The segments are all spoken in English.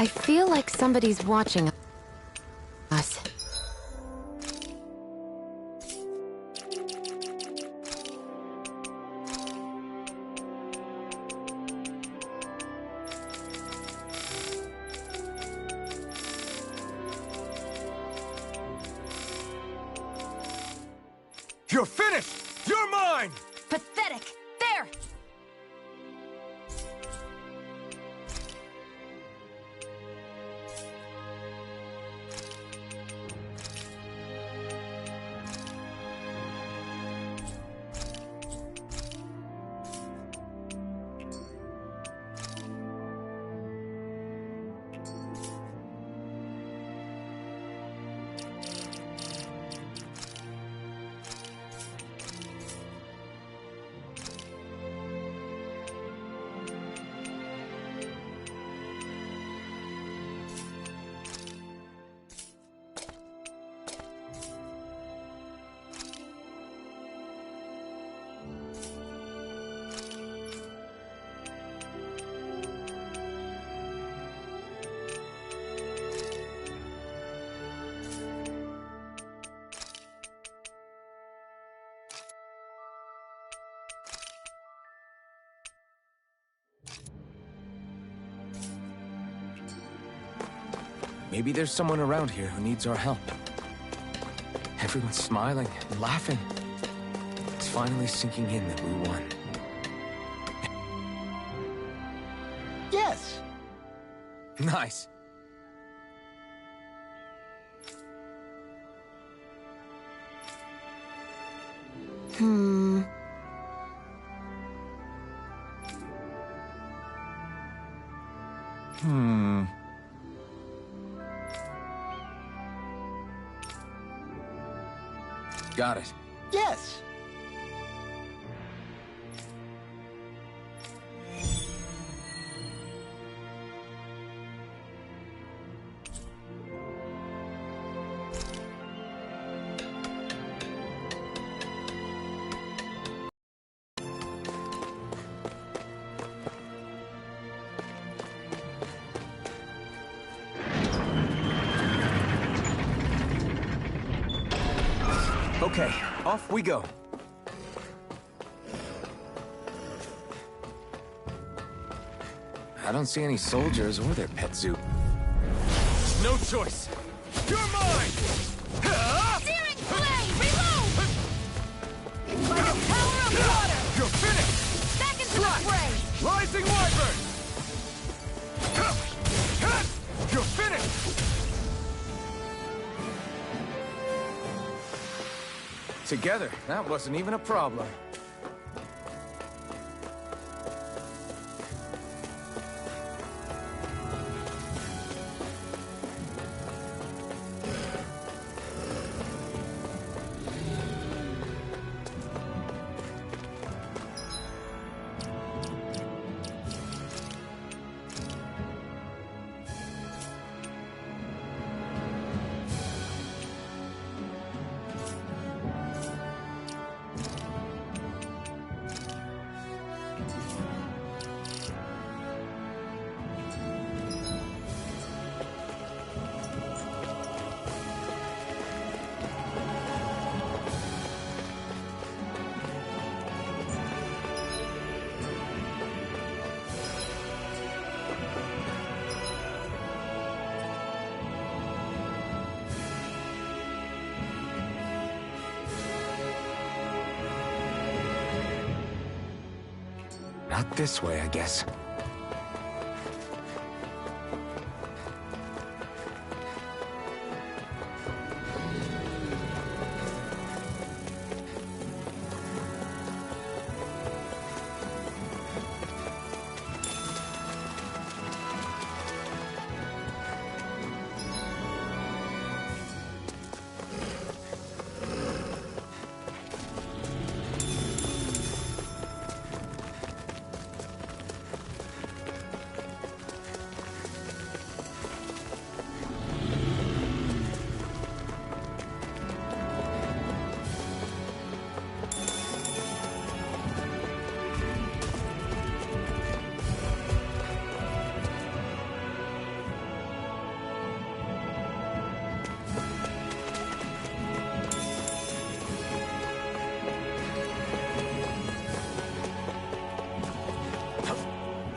I feel like somebody's watching us. You're finished! You're mine! Pathetic! There! Maybe there's someone around here who needs our help. Everyone's smiling and laughing. It's finally sinking in that we won. Yes! Nice. Hmm. Got it. Yes! Okay, off we go. I don't see any soldiers or their pet zoo. No choice. You're mine! Searing flame! Reload! By the power of water! You're finished! Back into the fray! Rising Wyvern! You're finished! Together, that wasn't even a problem. Not this way, I guess.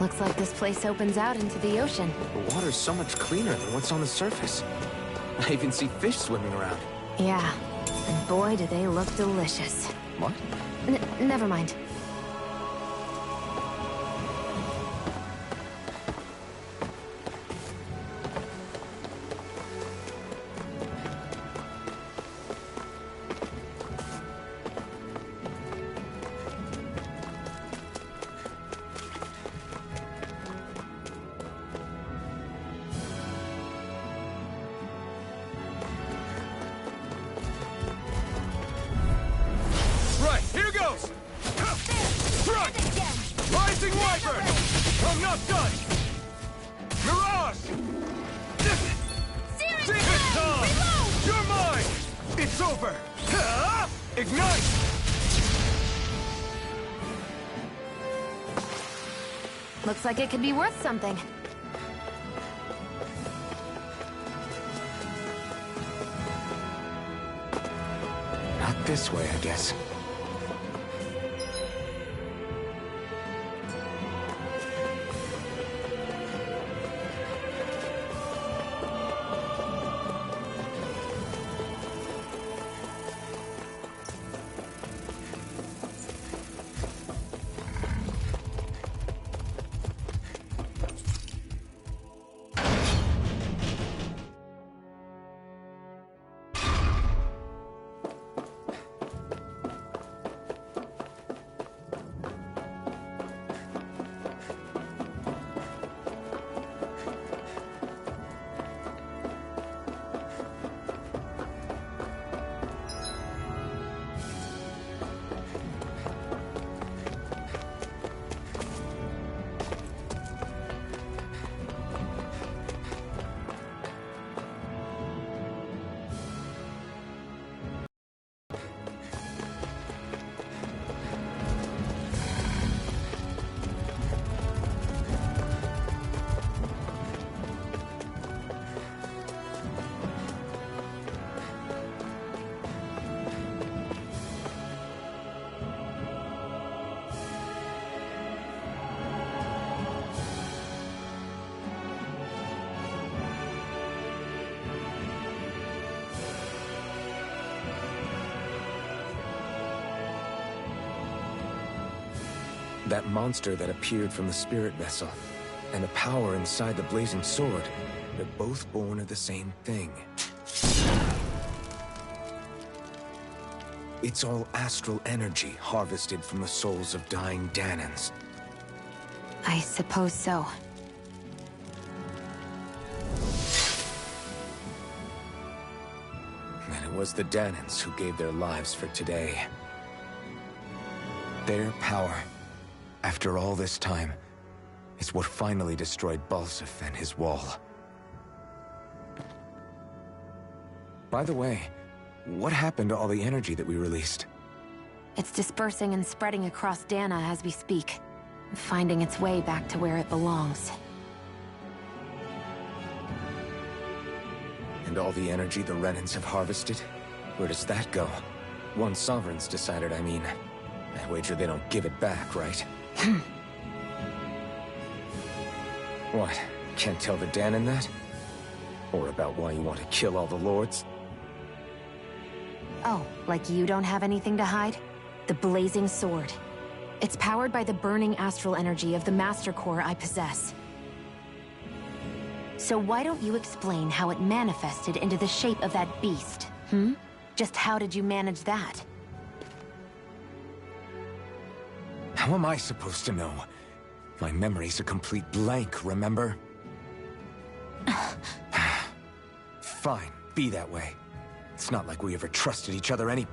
Looks like this place opens out into the ocean. The water's so much cleaner than what's on the surface. I even see fish swimming around. Yeah, and boy do they look delicious. What? Never mind. Here goes! Front! Rising Viper! I'm not done! Mirage! It's time! You're mine! It's over! Ignite! Looks like it could be worth something. Not this way, I guess. That monster that appeared from the spirit vessel, and the power inside the blazing sword, they're both born of the same thing. It's all astral energy harvested from the souls of dying Dahnans. I suppose so. And it was the Dahnans who gave their lives for today. Their power, after all this time, is what finally destroyed Balseph and his wall. By the way, what happened to all the energy that we released? It's dispersing and spreading across Dahna as we speak, finding its way back to where it belongs. And all the energy the Renans have harvested? Where does that go? Once Sovereign's decided, I mean. I wager they don't give it back, right? What? Can't tell the Dahnan that? Or about why you want to kill all the lords? Oh, like you don't have anything to hide? The Blazing Sword. It's powered by the burning astral energy of the Master Core I possess. So why don't you explain how it manifested into the shape of that beast, hmm? Just how did you manage that? How am I supposed to know? My memory's a complete blank, remember? Fine, be that way. It's not like we ever trusted each other any...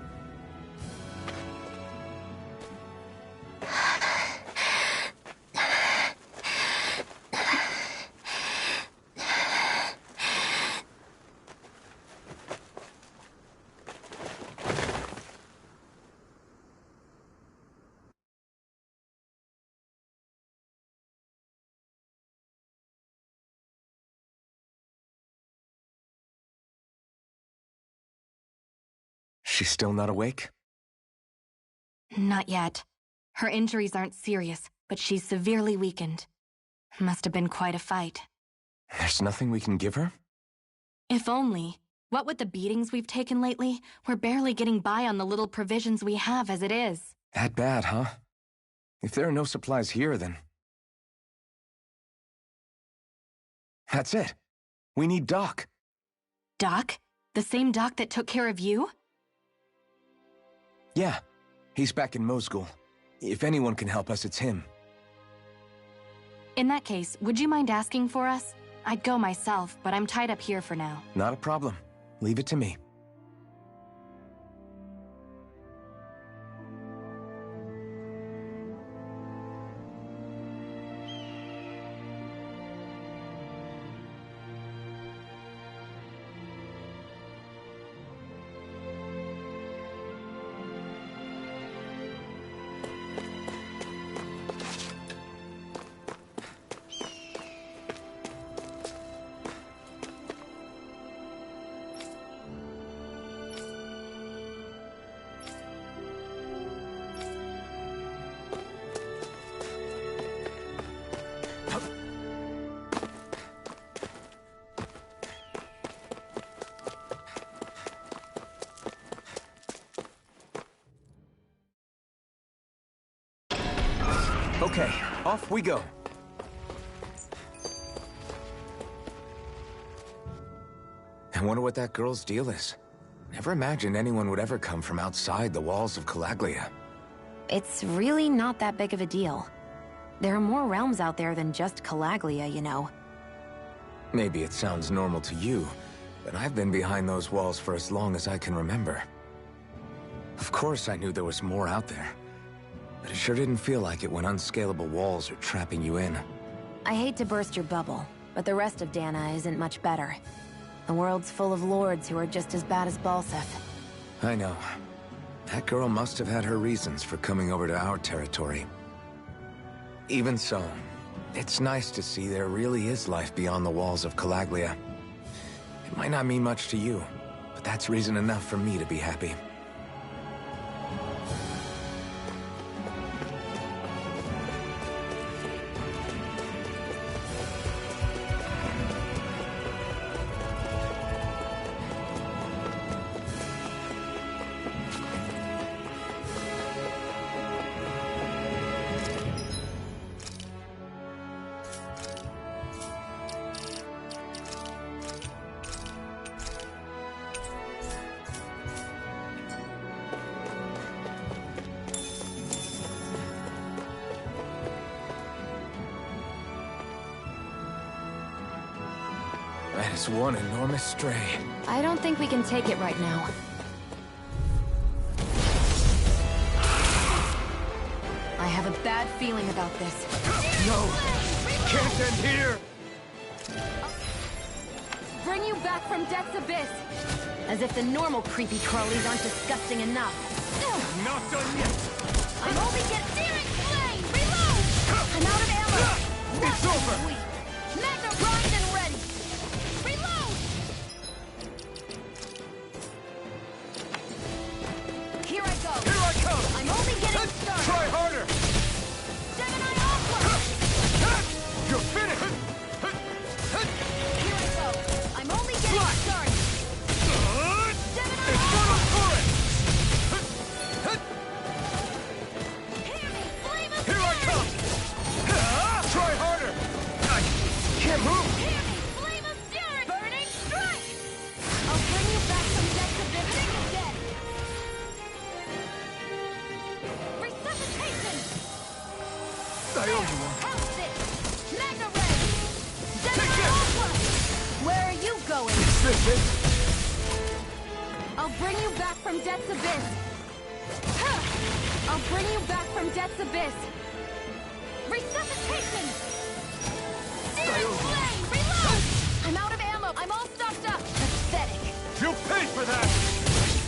She's still not awake? Not yet. Her injuries aren't serious, but she's severely weakened. Must have been quite a fight. There's nothing we can give her? If only. What with the beatings we've taken lately, we're barely getting by on the little provisions we have as it is. That bad, huh? If there are no supplies here, then... That's it. We need Doc. Doc? The same Doc that took care of you? Yeah. He's back in Mosgul. If anyone can help us, it's him. In that case, would you mind asking for us? I'd go myself, but I'm tied up here for now. Not a problem. Leave it to me. Okay, off we go. I wonder what that girl's deal is. Never imagined anyone would ever come from outside the walls of Calaglia. It's really not that big of a deal. There are more realms out there than just Calaglia, you know. Maybe it sounds normal to you, but I've been behind those walls for as long as I can remember. Of course I knew there was more out there, but it sure didn't feel like it when unscalable walls are trapping you in. I hate to burst your bubble, but the rest of Dana isn't much better. The world's full of lords who are just as bad as Balseth. I know. That girl must have had her reasons for coming over to our territory. Even so, it's nice to see there really is life beyond the walls of Calaglia. It might not mean much to you, but that's reason enough for me to be happy. That is one enormous stray. I don't think we can take it right now. I have a bad feeling about this. No! Can't end here! Bring you back from Death's Abyss! As if the normal creepy crawlies aren't disgusting enough. Not done yet! I'm only getting Searing Flame! Reload! I'm out of ammo! It's over! Magna primed and ready! Reload! Here I go! Here I come! I'm only getting started! Try harder! Gemini Aqua! You're finished! Here I go! I'm only getting started! Gemini Infernal Torrent! Hear me! Flame of Here I Fury! come! Try harder! I can't move! Hear me! Flame of Fury! Burning Strike! I'll bring you back from Death's Abyss dead! Resuscitation! I owe you one. House it! Magna Ray! Take Gemini this! Aqua! Where are you going? Is this it? I'll bring you back from Death's Abyss! Huh. I'll bring you back from Death's Abyss! Resuscitation! Searing Flame! Reload! I'm out of ammo! I'm all stocked up! Pathetic! You paid for that!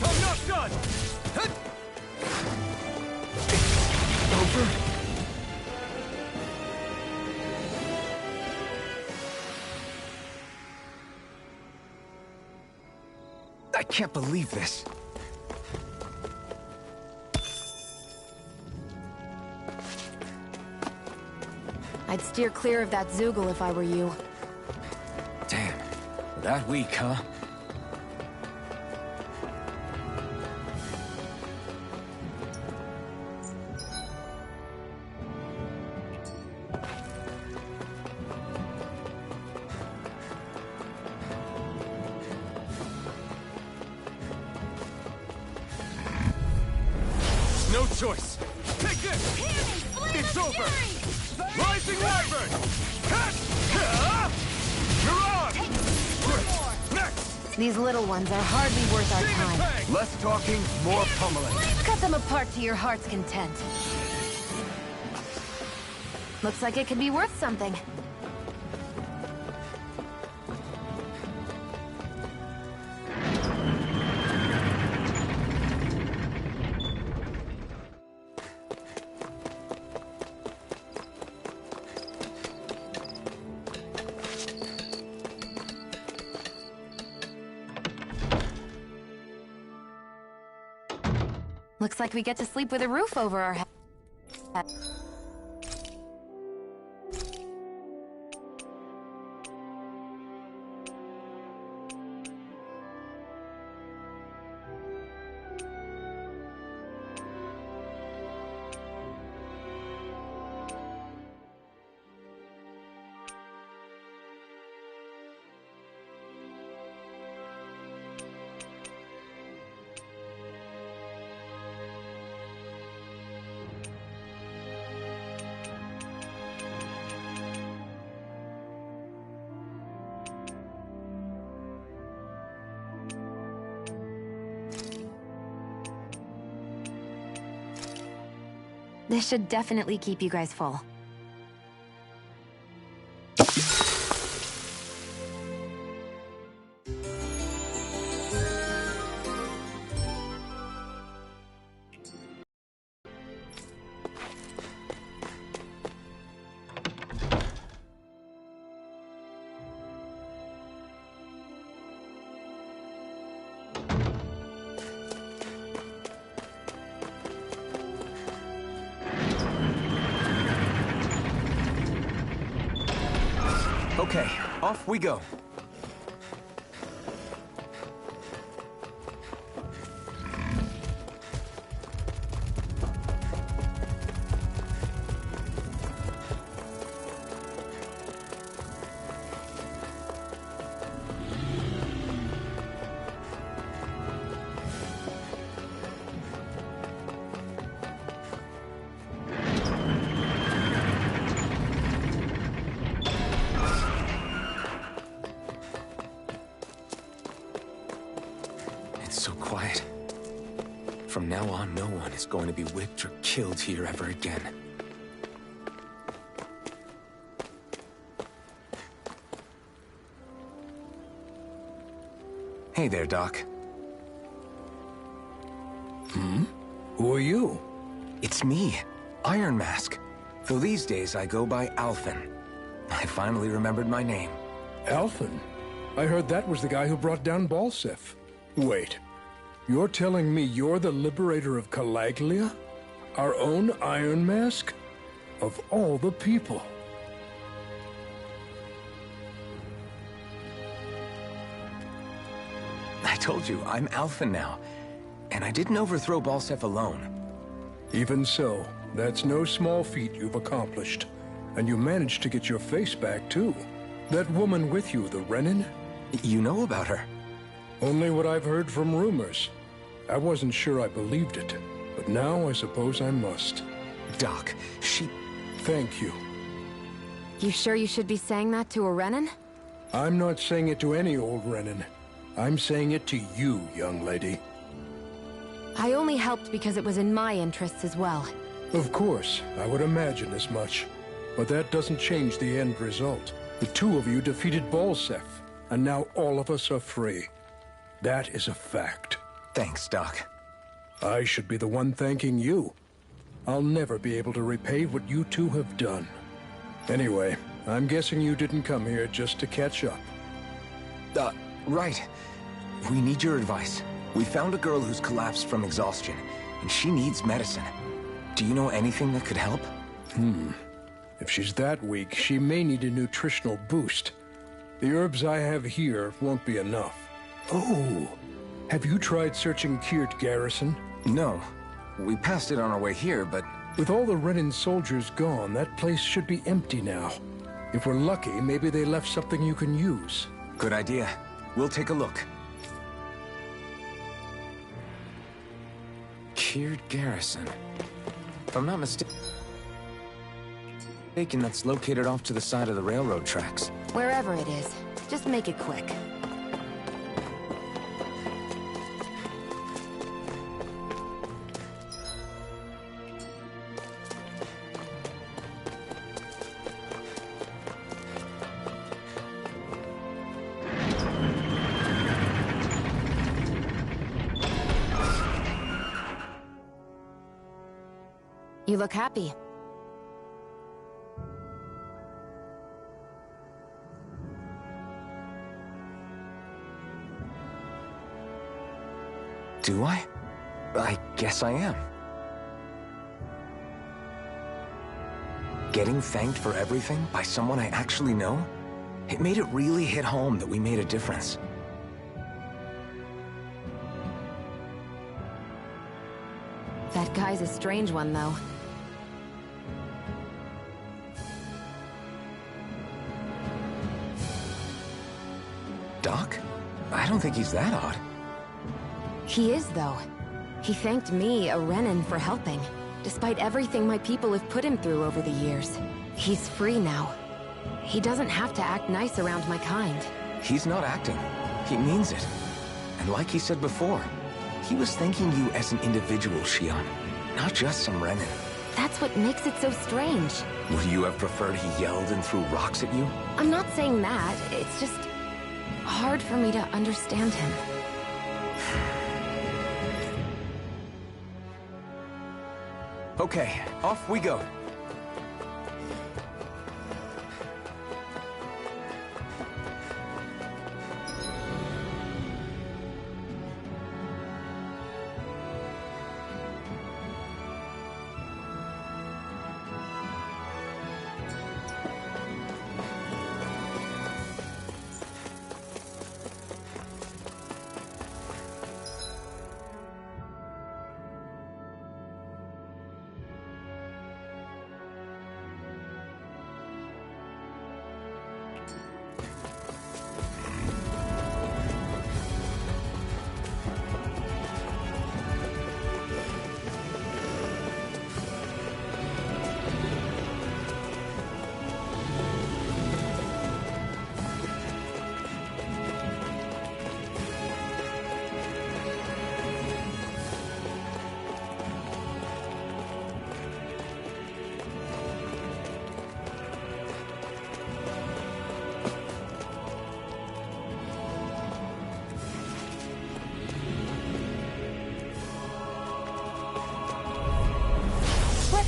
I'm not done! Over? I can't believe this. I'd steer clear of that Zoogle if I were you. Damn. That weak, huh? No choice. Take this! It's over! Rising Wyvern! You're on! Next! These little ones are hardly worth our Demon time. Fang! Less talking, more pummeling. Cut them apart to your heart's content. Looks like it could be worth something. Looks like we get to sleep with a roof over our head. This should definitely keep you guys full. Okay, off we go. So quiet. From now on, no one is going to be whipped or killed here ever again. Hey there, Doc. Who are you? It's me, Iron Mask. Though these days I go by Alphen. I finally remembered my name. Alphen? I heard that was the guy who brought down Balseph. Wait. You're telling me you're the liberator of Calaglia? Our own Iron Mask? Of all the people. I told you, I'm Alphen now. And I didn't overthrow Balseph alone. Even so, that's no small feat you've accomplished. And you managed to get your face back, too. That woman with you, the Renin? You know about her? Only what I've heard from rumors. I wasn't sure I believed it, but now I suppose I must. Doc, she... Thank you. You sure you should be saying that to a Renin? I'm not saying it to any old Renin. I'm saying it to you, young lady. I only helped because it was in my interests as well. Of course, I would imagine as much. But that doesn't change the end result. The two of you defeated Balseph, and now all of us are free. That is a fact. Thanks, Doc. I should be the one thanking you. I'll never be able to repay what you two have done. Anyway, I'm guessing you didn't come here just to catch up. Right. We need your advice. We found a girl who's collapsed from exhaustion, and she needs medicine. Do you know anything that could help? If she's that weak, she may need a nutritional boost. The herbs I have here won't be enough. Oh, have you tried searching Kirt Garrison? No. We passed it on our way here, but... With all the Renan soldiers gone, that place should be empty now. If we're lucky, maybe they left something you can use. Good idea. We'll take a look. Kirt Garrison. If I'm not mistaken, that's located off to the side of the railroad tracks. Wherever it is, just make it quick. You look happy. Do I? I guess I am. Getting thanked for everything by someone I actually know? It made it really hit home that we made a difference. That guy's a strange one, though. Doc? I don't think he's that odd. He is, though. He thanked me, a Renan, for helping, despite everything my people have put him through over the years. He's free now. He doesn't have to act nice around my kind. He's not acting. He means it. And like he said before, he was thanking you as an individual, Shionne, not just some Renan. That's what makes it so strange. Would you have preferred he yelled and threw rocks at you? I'm not saying that. It's just hard for me to understand him. Okay, off we go.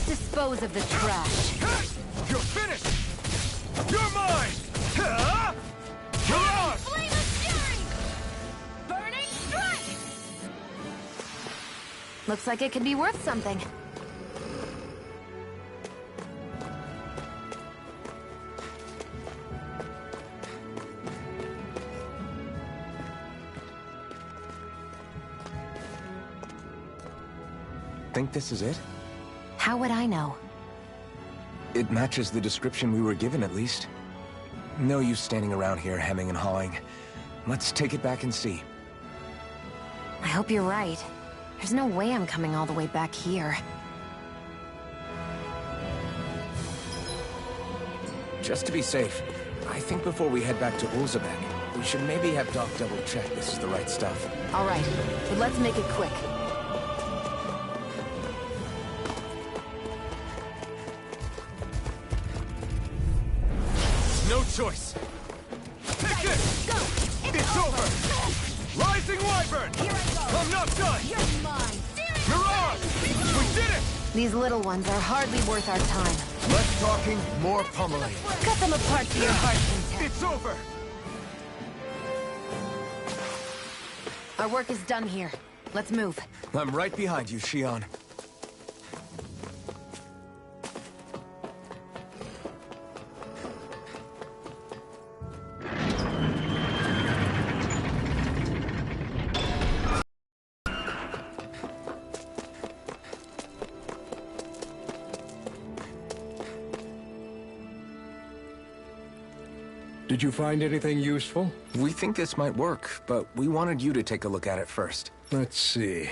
Dispose of the trash. You're finished! You're mine! You're ours! Flame of fury! Burning strike! Looks like it could be worth something. Think this is it? How would I know? It matches the description we were given, at least. No use standing around here hemming and hawing. Let's take it back and see. I hope you're right. There's no way I'm coming all the way back here. Just to be safe, I think before we head back to Ulzabek, we should maybe have Doc double-check this is the right stuff. All right, but let's make it quick. No choice. Take it! Go! It's over! Rising Wyvern! Here I go! I'm not done! You're mine! Mirage! We did it! These little ones are hardly worth our time. Less talking, more pummeling. Cut them apart to your heart's content. It's over! Our work is done here. Let's move. I'm right behind you, Shionne. Did you find anything useful? We think this might work, but we wanted you to take a look at it first. Let's see.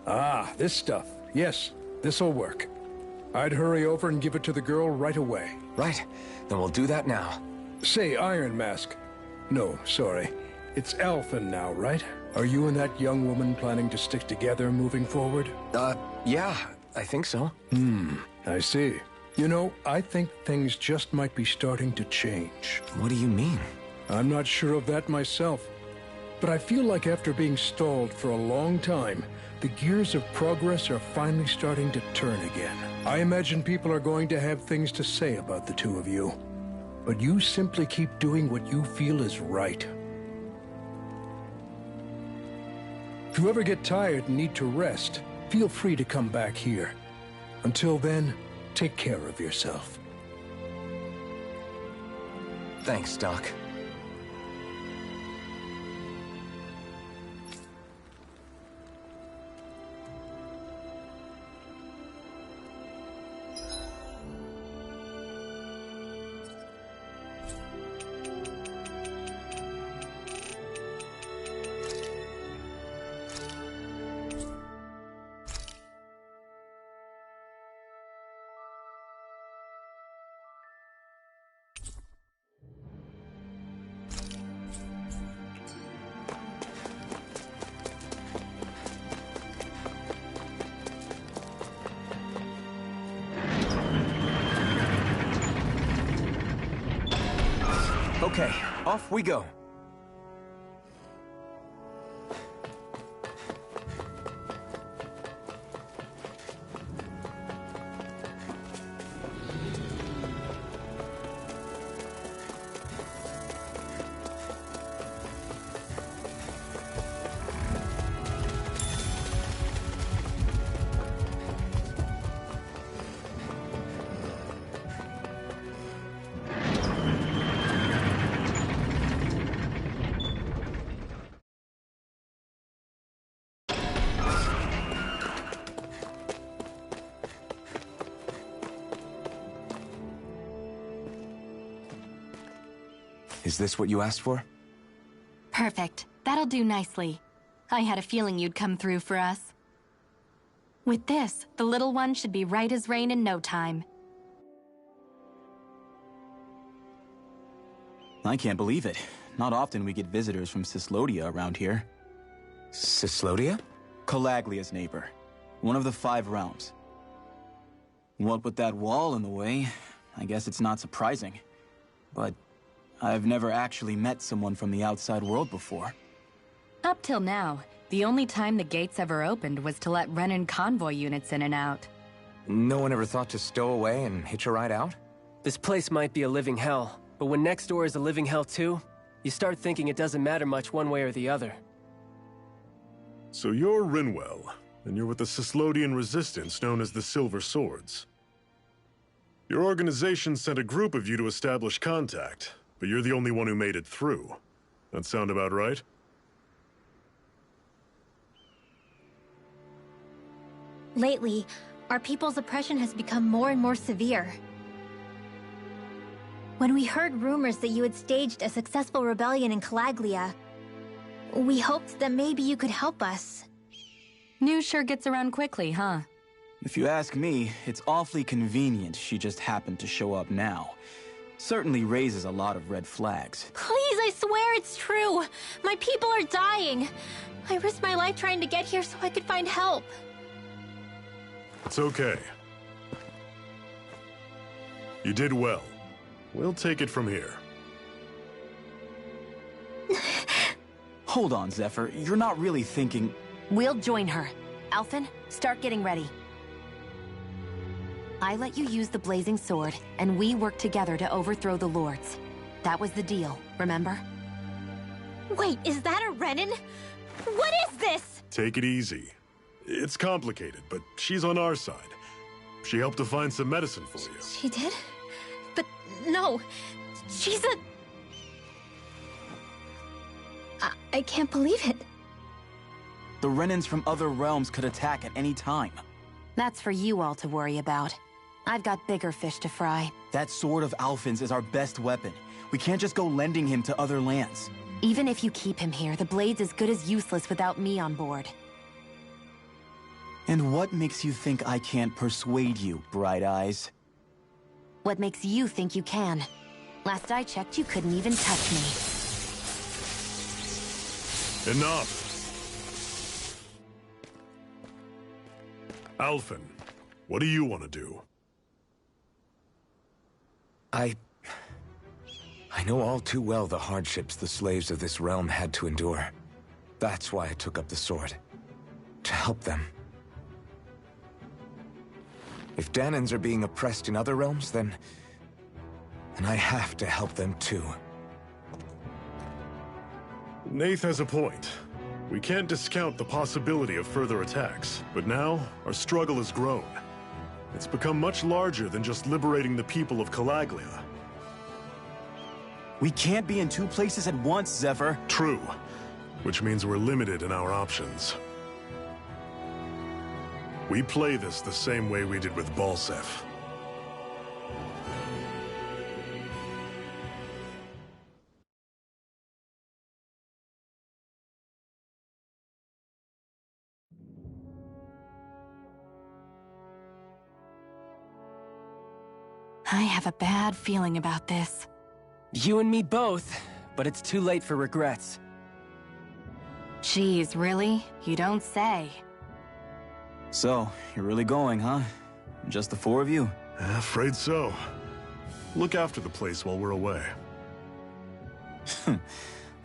Ah, this stuff. Yes, this'll work. I'd hurry over and give it to the girl right away. Right, then we'll do that now. Say, Iron Mask. No, sorry. It's Alphen now, right? Are you and that young woman planning to stick together moving forward? Yeah, I think so. I see. You know, I think things just might be starting to change. What do you mean? I'm not sure of that myself. But I feel like after being stalled for a long time, the gears of progress are finally starting to turn again. I imagine people are going to have things to say about the two of you. But you simply keep doing what you feel is right. If you ever get tired and need to rest, feel free to come back here. Until then, take care of yourself. Thanks, Doc. Okay, off we go. Is this what you asked for? Perfect. That'll do nicely. I had a feeling you'd come through for us. With this, the little one should be right as rain in no time. I can't believe it. Not often we get visitors from Cyslodia around here. Cyslodia? Calaglia's neighbor. One of the 5 realms. What with that wall in the way, I guess it's not surprising. But I've never actually met someone from the outside world before. Up till now, the only time the gates ever opened was to let Renan convoy units in and out. No one ever thought to stow away and hitch a ride out? This place might be a living hell, but when next door is a living hell too, you start thinking it doesn't matter much one way or the other. So you're Rinwell, and you're with the Cyslodian resistance known as the Silver Swords. Your organization sent a group of you to establish contact, but you're the only one who made it through. That sound about right? Lately, our people's oppression has become more and more severe. When we heard rumors that you had staged a successful rebellion in Calaglia, we hoped that maybe you could help us. News sure gets around quickly, huh? If you ask me, it's awfully convenient she just happened to show up now. Certainly raises a lot of red flags. Please, I swear it's true! My people are dying! I risked my life trying to get here so I could find help. It's okay. You did well. We'll take it from here. Hold on, Zephyr. You're not really thinking... We'll join her. Alphen, start getting ready. I let you use the Blazing Sword, and we worked together to overthrow the Lords. That was the deal, remember? Wait, is that a Renan? What is this? Take it easy. It's complicated, but she's on our side. She helped to find some medicine for you. She did? But no, she's a... I can't believe it. The Renans from other realms could attack at any time. That's for you all to worry about. I've got bigger fish to fry. That sword of Alphen's is our best weapon. We can't just go lending him to other lands. Even if you keep him here, the blade's as good as useless without me on board. And what makes you think I can't persuade you, Bright Eyes? What makes you think you can? Last I checked, you couldn't even touch me. Enough! Alphen, what do you want to do? I know all too well the hardships the slaves of this realm had to endure. That's why I took up the sword. To help them. If Dahnans are being oppressed in other realms, then I have to help them too. Nath has a point. We can't discount the possibility of further attacks, but now our struggle has grown. It's become much larger than just liberating the people of Calaglia. We can't be in two places at once, Zephyr. True, which means we're limited in our options. We play this the same way we did with Balseph. I have a bad feeling about this. You and me both, but it's too late for regrets. Geez, really? You don't say. So, you're really going, huh? Just the four of you? Afraid so. Look after the place while we're away.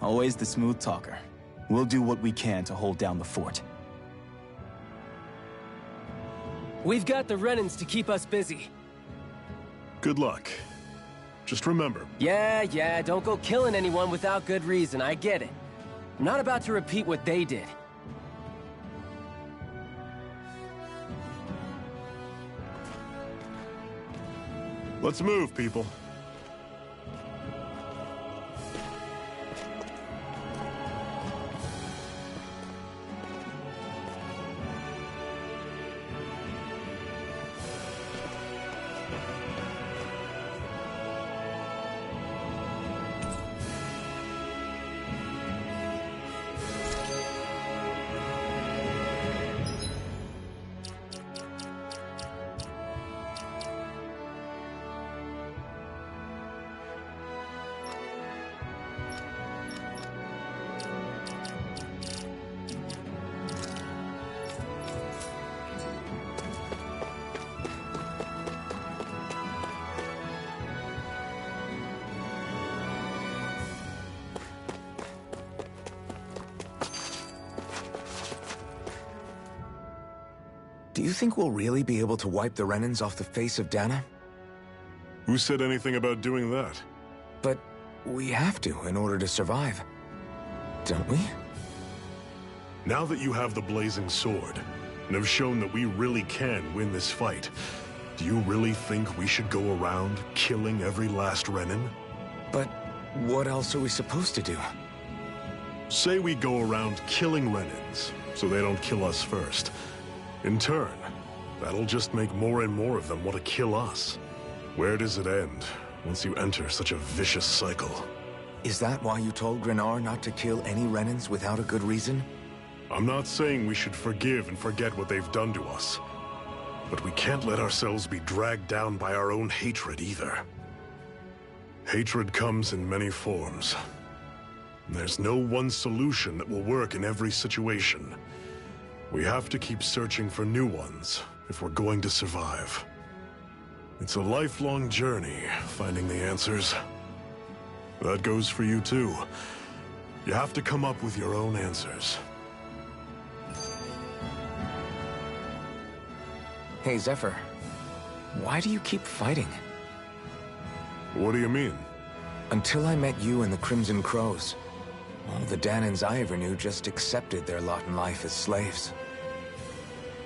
Always the smooth talker. We'll do what we can to hold down the fort. We've got the Renans to keep us busy. Good luck. Just remember... Yeah, don't go killing anyone without good reason, I get it. I'm not about to repeat what they did. Let's move, people. Do you think we'll really be able to wipe the Renans off the face of Dahna? Who said anything about doing that? But we have to in order to survive. Don't we? Now that you have the Blazing Sword, and have shown that we really can win this fight, do you really think we should go around killing every last Renan? But what else are we supposed to do? Say we go around killing Renans, so they don't kill us first. In turn, that'll just make more and more of them want to kill us. Where does it end, once you enter such a vicious cycle? Is that why you told Grenar not to kill any Renans without a good reason? I'm not saying we should forgive and forget what they've done to us. But we can't let ourselves be dragged down by our own hatred either. Hatred comes in many forms. There's no one solution that will work in every situation. We have to keep searching for new ones if we're going to survive. It's a lifelong journey, finding the answers. That goes for you too. You have to come up with your own answers. Hey, Zephyr. Why do you keep fighting? What do you mean? Until I met you and the Crimson Crows, all the Dahnans I ever knew just accepted their lot in life as slaves.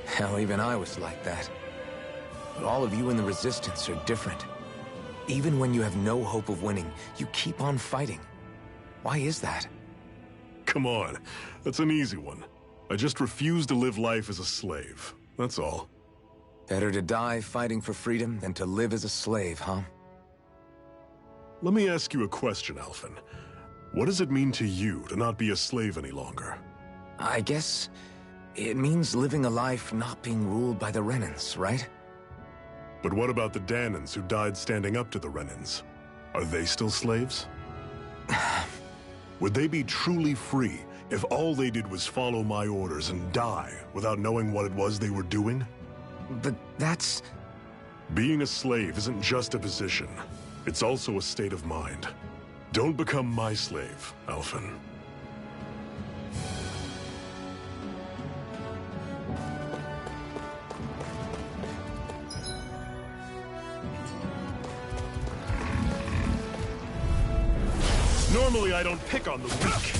Hell, even I was like that. But all of you in the Resistance are different. Even when you have no hope of winning, you keep on fighting. Why is that? Come on, that's an easy one. I just refuse to live life as a slave, that's all. Better to die fighting for freedom than to live as a slave, huh? Let me ask you a question, Alphen. What does it mean to you to not be a slave any longer? I guess it means living a life not being ruled by the Renans, right? But what about the Dahnans who died standing up to the Renans? Are they still slaves? Would they be truly free if all they did was follow my orders and die without knowing what it was they were doing? But that's... Being a slave isn't just a position. It's also a state of mind. Don't become my slave, Alphen. Normally I don't pick on the weak.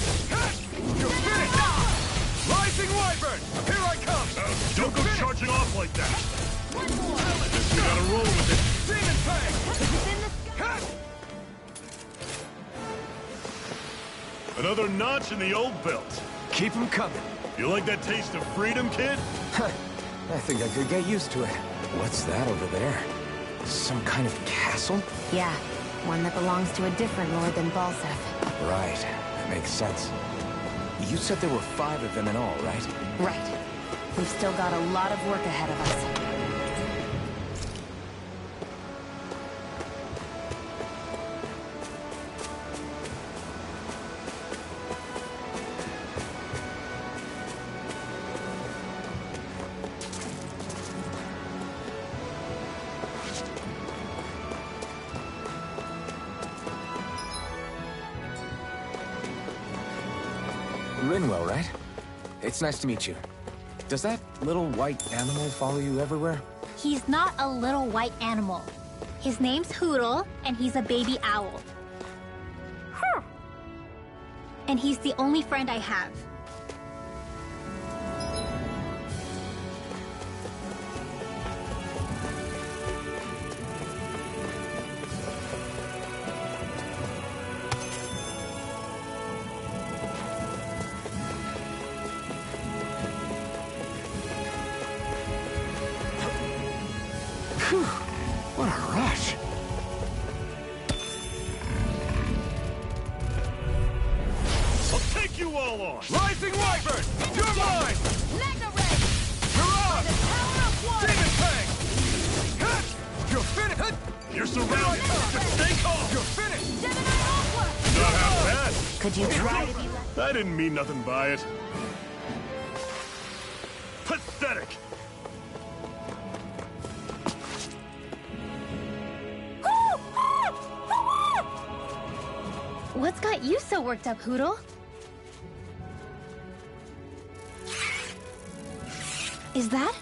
You're finished! Rising Wyvern! Here I come! Don't go charging off like that! You gotta roll with it. Demon Fang! Another notch in the old belt. Keep them coming. You like that taste of freedom, kid? I think I could get used to it. What's that over there? Some kind of castle? Yeah, one that belongs to a different lord than Balseph. Right, that makes sense. You said there were 5 of them in all, right? Right. We've still got a lot of work ahead of us. Rinwell, right? It's nice to meet you. Does that little white animal follow you everywhere? He's not a little white animal. His name's Hootle, and he's a baby owl. And he's the only friend I have. What a rush! I'll take you all on! Rising Wyvern! You're mine! Mega Ray! Mirage! The power of one! Demon Fang! You're finished! You're surrounded! Just stay calm! You're finished! Gemini Aqua! Not half bad! Could you try to be less... I didn't mean nothing by it. Pathetic! What's got you so worked up, Hootle? Is that?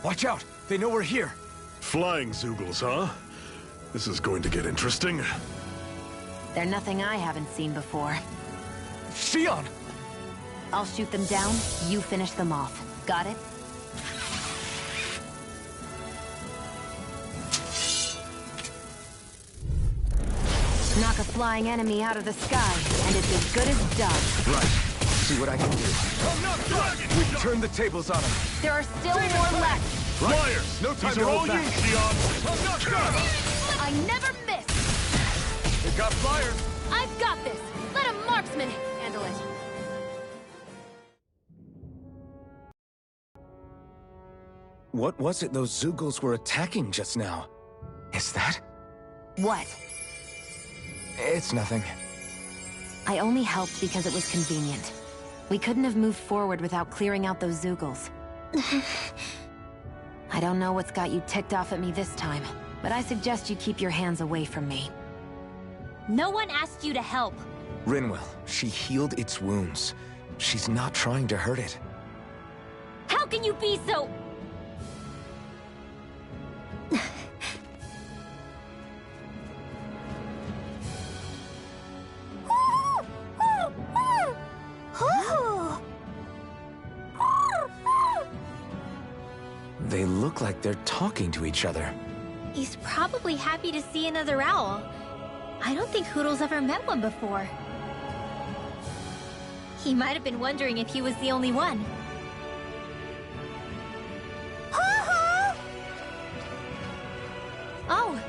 Watch out! They know we're here! Flying Zeugles, huh? This is going to get interesting. They're nothing I haven't seen before. Xion! I'll shoot them down, you finish them off. Got it? Knock a flying enemy out of the sky, and it's as good as done. Right. See what I can do. We've turned the tables on them. There are still more left. Flyers! No time These to are all hold you, back. Xion! I never miss! They've got flyers! I've got this! Let a marksman handle it! What was it those Zeugles were attacking just now? Is that? What? It's nothing. I only helped because it was convenient. We couldn't have moved forward without clearing out those Zeugles. I don't know what's got you ticked off at me this time, but I suggest you keep your hands away from me. No one asked you to help. Rinwell, she healed its wounds. She's not trying to hurt it. How can you be so... They look like they're talking to each other. He's probably happy to see another owl. I don't think Hootle's ever met one before. He might have been wondering if he was the only one. Oh.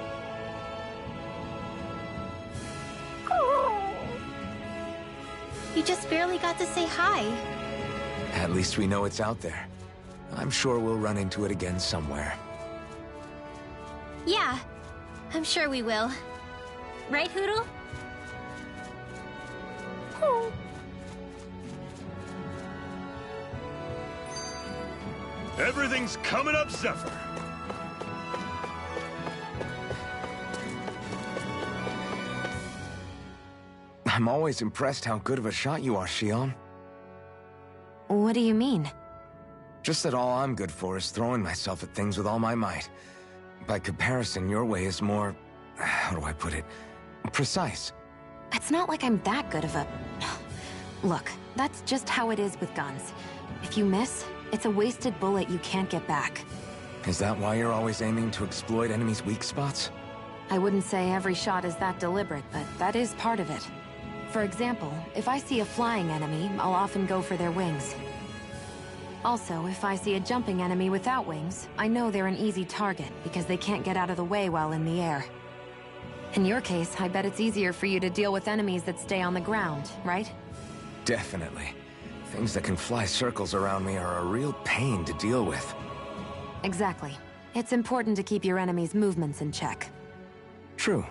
You just barely got to say hi. At least we know it's out there. I'm sure we'll run into it again somewhere. Yeah, I'm sure we will. Right, Hootle? Everything's coming up, Zephyr. I'm always impressed how good of a shot you are, Xion. What do you mean? Just that all I'm good for is throwing myself at things with all my might. By comparison, your way is more... how do I put it? Precise. It's not like I'm that good of a... Look, that's just how it is with guns. If you miss, it's a wasted bullet you can't get back. Is that why you're always aiming to exploit enemies' weak spots? I wouldn't say every shot is that deliberate, but that is part of it. For example, if I see a flying enemy, I'll often go for their wings. Also, if I see a jumping enemy without wings, I know they're an easy target because they can't get out of the way while in the air. In your case, I bet it's easier for you to deal with enemies that stay on the ground, right? Definitely. Things that can fly circles around me are a real pain to deal with. Exactly. It's important to keep your enemy's movements in check. True.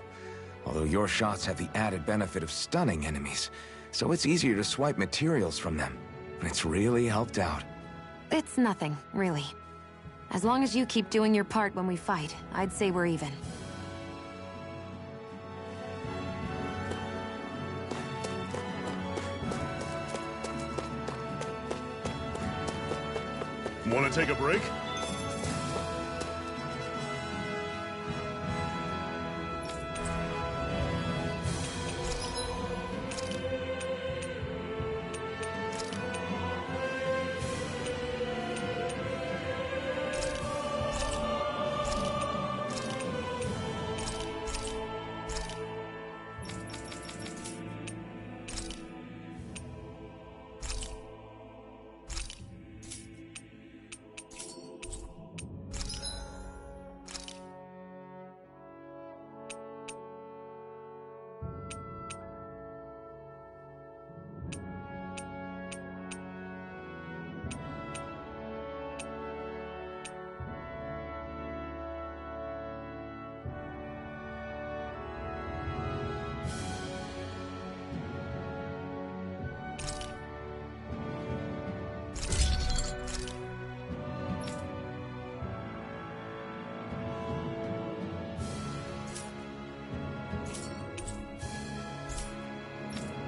Although your shots have the added benefit of stunning enemies, so it's easier to swipe materials from them. It's really helped out. It's nothing, really. As long as you keep doing your part when we fight, I'd say we're even. Want to take a break?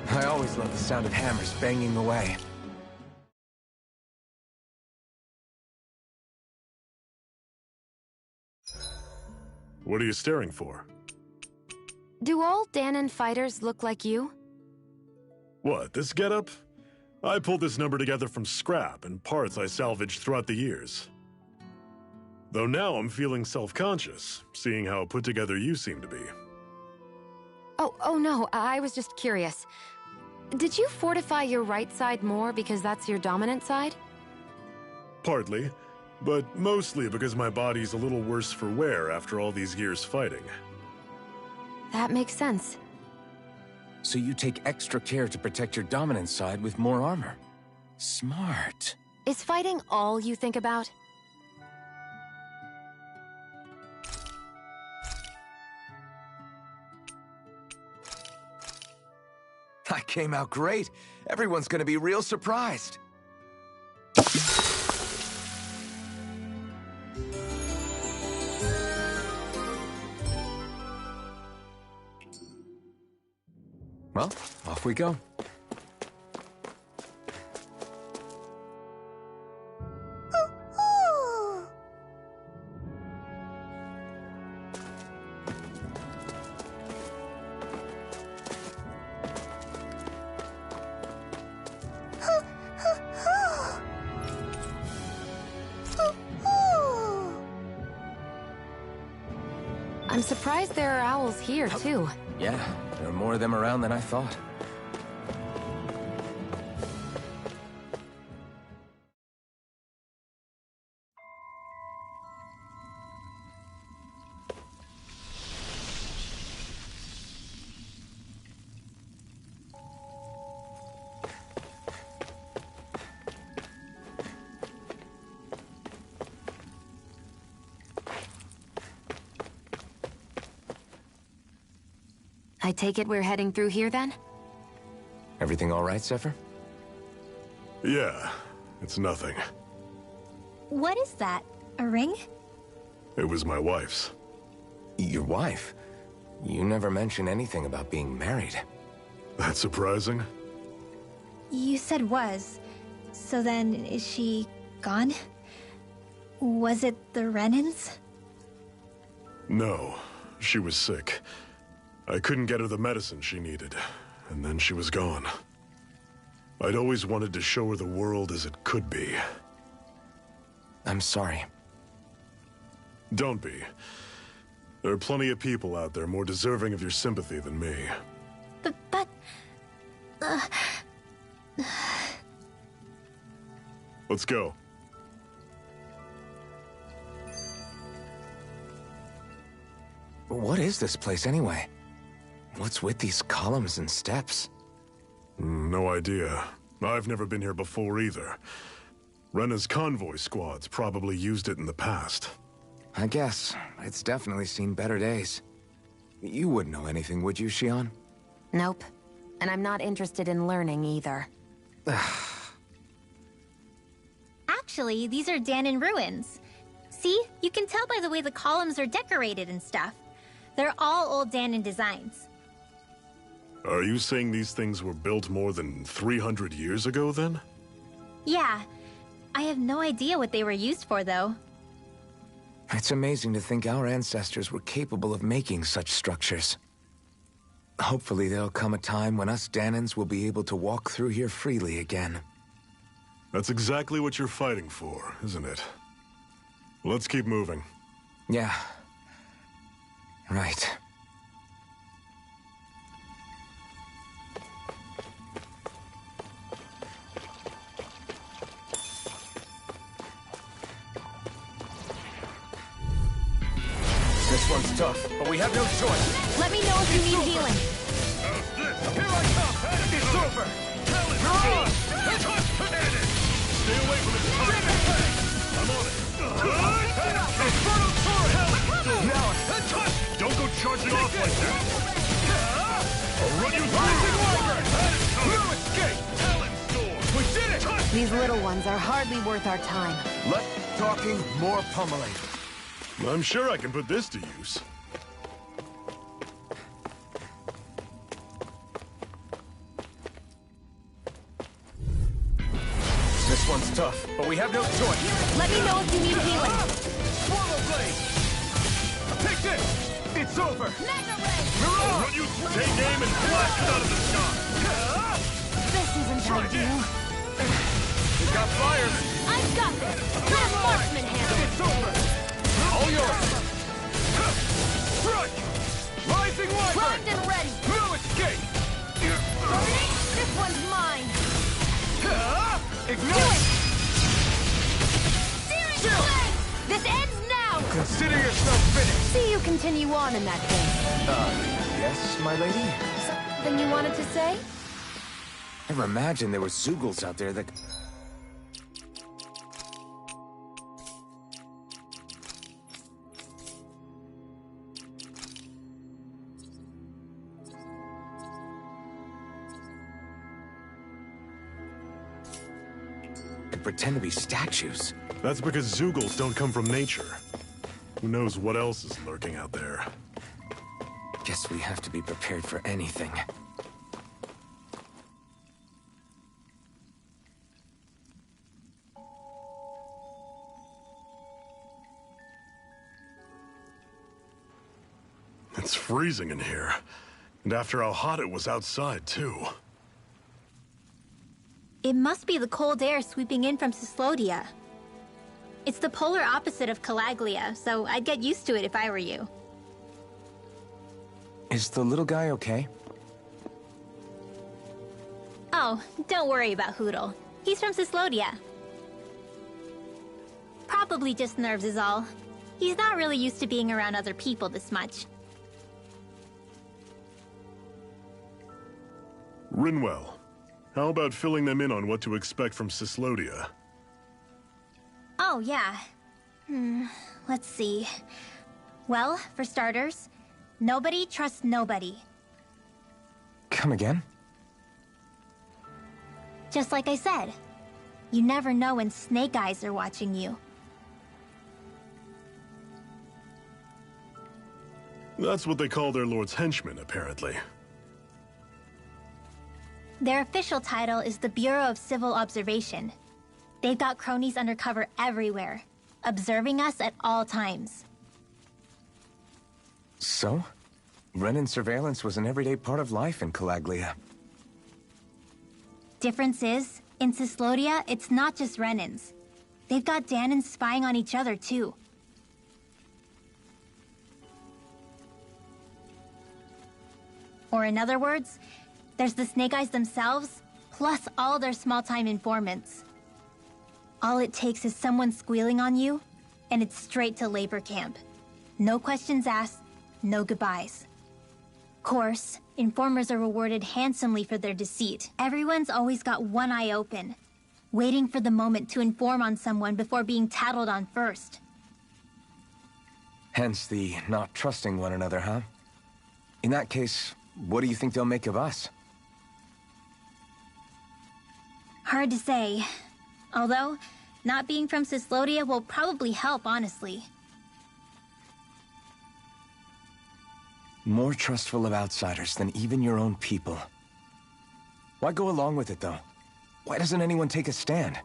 I always love the sound of hammers banging away. What are you staring for? Do all Dahnan fighters look like you? What, this getup? I pulled this number together from scrap and parts I salvaged throughout the years. Though now I'm feeling self-conscious, seeing how put together you seem to be. Oh no, I was just curious. Did you fortify your right side more because that's your dominant side? Partly, but mostly because my body's a little worse for wear after all these years fighting. That makes sense. So you take extra care to protect your dominant side with more armor. Smart. Is fighting all you think about? I came out great. Everyone's gonna be real surprised. Well, off we go. I'm surprised there are owls here, too. Yeah, there are more of them around than I thought. I take it we're heading through here then? Everything all right, Zephyr? Yeah, it's nothing. What is that? A ring? It was my wife's. Your wife? You never mentioned anything about being married. That's surprising? You said was. So then, is she gone? Was it the Renans? No, she was sick. I couldn't get her the medicine she needed, and then she was gone. I'd always wanted to show her the world as it could be. I'm sorry. Don't be. There are plenty of people out there more deserving of your sympathy than me. But... Let's go. What is this place anyway? What's with these columns and steps? No idea. I've never been here before either. Rena's convoy squads probably used it in the past. I guess. It's definitely seen better days. You wouldn't know anything, would you, Xion? Nope. And I'm not interested in learning either. Actually, these are Dahnan ruins. See? You can tell by the way the columns are decorated and stuff. They're all old Dahnan designs. Are you saying these things were built more than 300 years ago, then? Yeah. I have no idea what they were used for, though. It's amazing to think our ancestors were capable of making such structures. Hopefully there'll come a time when us Dahnans will be able to walk through here freely again. That's exactly what you're fighting for, isn't it? Let's keep moving. Yeah. Right. This one's tough, but we have no choice. Let me know if you need healing. Here I come! It's over! You're on! Stay away from his target! I'm on it! Infernal Torrent! Now, don't go charging off like that! I'll run you through! No escape! Talon Storm! We did it! These little ones are hardly worth our time. Less talking, more pummeling. I'm sure I can put this to use. This one's tough, but we have no choice. Let me know if you need healing. Swallow Blade! Take this! It's over! I'll run you, take aim and blast it out of the sky! This isn't ideal. We've got fire! I've got this! Let a marksman handle it! It's over! All yours! Strike! Rising Wyvern! Primed and ready! No escape! This one's mine! Ignite! Searing blade! This ends now! Consider yourself finished! See you continue on in that case. Yes, my lady? Something you wanted to say? Never imagined there were Zeugles out there that... could pretend to be statues. That's because Zeugles don't come from nature. Who knows what else is lurking out there? Guess we have to be prepared for anything. It's freezing in here. And after how hot it was outside, too. It must be the cold air sweeping in from Cyslodia. It's the polar opposite of Calaglia, so I'd get used to it if I were you. Is the little guy okay? Oh, don't worry about Hootle. He's from Cyslodia. Probably just nerves is all. He's not really used to being around other people this much. Rinwell, how about filling them in on what to expect from Cyslodia? Oh, yeah. Let's see. Well, for starters, nobody trusts nobody. Come again? Just like I said, you never know when Snake Eyes are watching you. That's what they call their lord's henchmen, apparently. Their official title is the Bureau of Civil Observation. They've got cronies undercover everywhere, observing us at all times. So? Renan surveillance was an everyday part of life in Calaglia. Difference is, in Cyslodia, it's not just Renans. They've got Danans spying on each other, too. Or in other words, there's the Snake Eyes themselves, plus all their small-time informants. All it takes is someone squealing on you, and it's straight to labor camp. No questions asked, no goodbyes. Course, informers are rewarded handsomely for their deceit. Everyone's always got one eye open, waiting for the moment to inform on someone before being tattled on first. Hence the not trusting one another, huh? In that case, what do you think they'll make of us? Hard to say. Although, not being from Cyslodia will probably help, honestly. More trustful of outsiders than even your own people. Why go along with it, though? Why doesn't anyone take a stand?